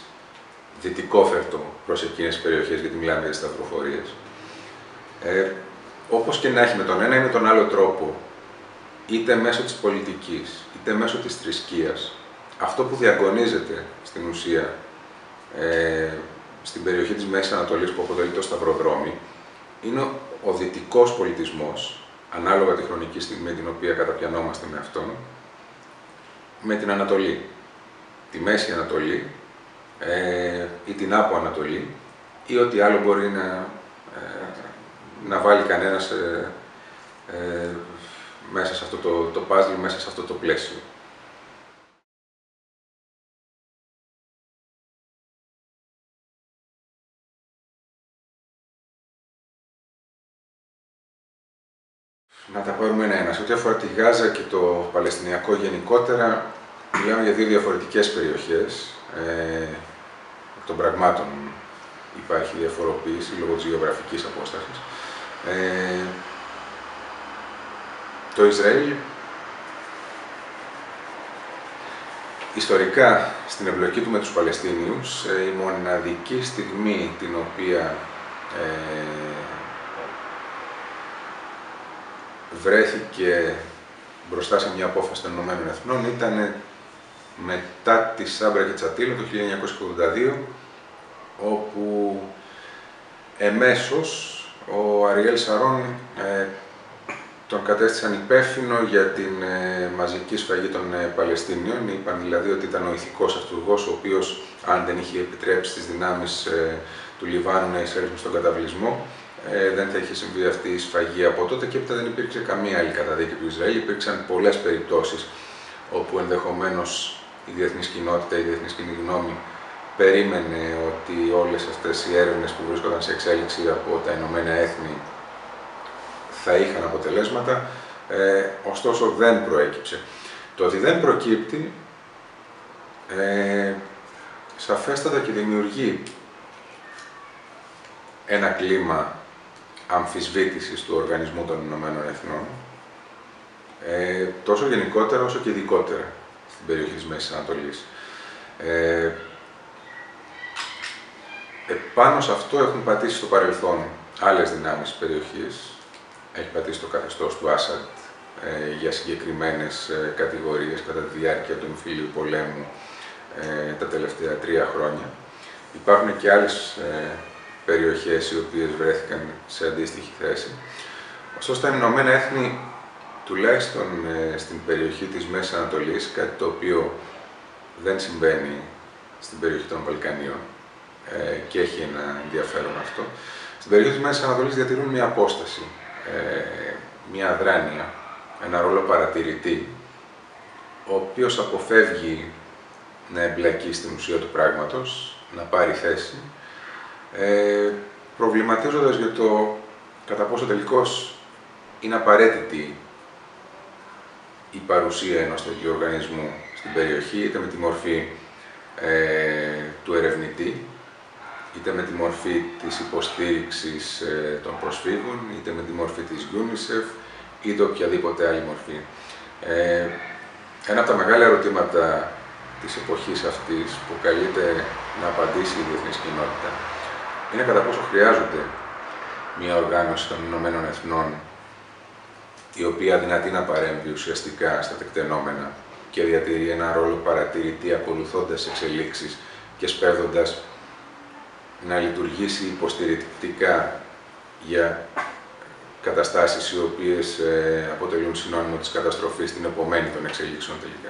Speaker 1: δυτικόφερτο προς εκείνες τις περιοχές, γιατί μιλάμε για σταυροφορίες. Όπως και να έχει, με τον ένα ή με τον άλλο τρόπο, είτε μέσω της πολιτικής, είτε μέσω της θρησκείας, αυτό που διαγωνίζεται στην ουσία στην περιοχή της Μέσης Ανατολής, που αποτελεί το σταυροδρόμι, είναι ο δυτικός πολιτισμός, ανάλογα τη χρονική στιγμή την οποία καταπιανόμαστε με αυτόν, με την Ανατολή, τη Μέση Ανατολή ή την Άπο Ανατολή, ή ό,τι άλλο μπορεί να βάλει κανένας μέσα σε αυτό το παζλ, μέσα σε αυτό το πλαίσιο. Να τα πάρουμε ένα-ένα. Σε ό,τι αφορά τη Γάζα και το Παλαιστινιακό γενικότερα, μιλάμε για δύο διαφορετικές περιοχές. Εκ των πραγμάτων υπάρχει διαφοροποίηση λόγω της γεωγραφικής απόστασης. Το Ισραήλ, ιστορικά, στην εμπλοκή του με τους Παλαιστίνιους, η μοναδική στιγμή την οποία βρέθηκε μπροστά σε μια απόφαση των Ηνωμένων Εθνών ήταν μετά τη Σάμπρα και Τσατήλα το 1982, όπου εμέσως ο Αριέλ Σαρών τον κατέστησαν υπεύθυνο για την μαζική σφαγή των Παλαιστίνιων. Είπαν δηλαδή ότι ήταν ο ηθικός αυτούργος, ο οποίος, αν δεν είχε επιτρέψει στις δυνάμεις του Λιβάνου να εισέλθουν στον καταβλισμό, δεν θα είχε συμβεί αυτή η σφαγή. Από τότε και έπειτα δεν υπήρξε καμία άλλη καταδίκη του Ισραήλ. Υπήρξαν πολλές περιπτώσεις όπου ενδεχομένως η διεθνής κοινότητα, η διεθνής κοινή γνώμη περίμενε ότι όλες αυτές οι έρευνες που βρίσκονταν σε εξέλιξη από τα Ηνωμένα Έθνη θα είχαν αποτελέσματα, ωστόσο δεν προέκυψε. Το ότι δεν προκύπτει σαφέστατα και δημιουργεί ένα κλίμα αμφισβήτησης του Οργανισμού των Ηνωμένων Εθνών, τόσο γενικότερα όσο και ειδικότερα στην περιοχή της Μέσης Ανατολής. Επάνω σε αυτό έχουν πατήσει στο παρελθόν άλλες δυνάμεις της περιοχής. Έχει πατήσει το καθεστώς του Άσαντ για συγκεκριμένες κατηγορίες κατά τη διάρκεια του εμφυλίου πολέμου τα τελευταία 3 χρόνια. Υπάρχουν και άλλες περιοχές οι οποίες βρέθηκαν σε αντίστοιχη θέση. Ωστόσο, τα Ηνωμένα Έθνη, τουλάχιστον στην περιοχή της Μέσης Ανατολής, κάτι το οποίο δεν συμβαίνει στην περιοχή των Βαλκανίων και έχει ένα ενδιαφέρον αυτό, στην περιοχή της Μέσης Ανατολής διατηρούν μια απόσταση, μια αδράνεια, ένα ρόλο παρατηρητή, ο οποίος αποφεύγει να εμπλακεί στην ουσία του πράγματος, να πάρει θέση, προβληματίζοντας για το κατά πόσο τελικώς είναι απαραίτητη η παρουσία ενός τέτοιου οργανισμού στην περιοχή, είτε με τη μορφή του ερευνητή, είτε με τη μορφή της υποστήριξης των προσφύγων, είτε με τη μορφή της UNICEF, είτε οποιαδήποτε άλλη μορφή. Ένα από τα μεγάλα ερωτήματα της εποχής αυτής που καλείται να απαντήσει η διεθνής κοινότητα είναι κατά πόσο χρειάζονται μια οργάνωση των Ηνωμένων Εθνών η οποία δυνατεί να παρέμβει ουσιαστικά στα τεκτενόμενα και διατηρεί ένα ρόλο παρατηρητή ακολουθώντας εξελίξεις και σπέβδοντας να λειτουργήσει υποστηρικτικά για καταστάσεις οι οποίες αποτελούν συνώνυμο της καταστροφής, την επομένη των εξελίξεων τελικά.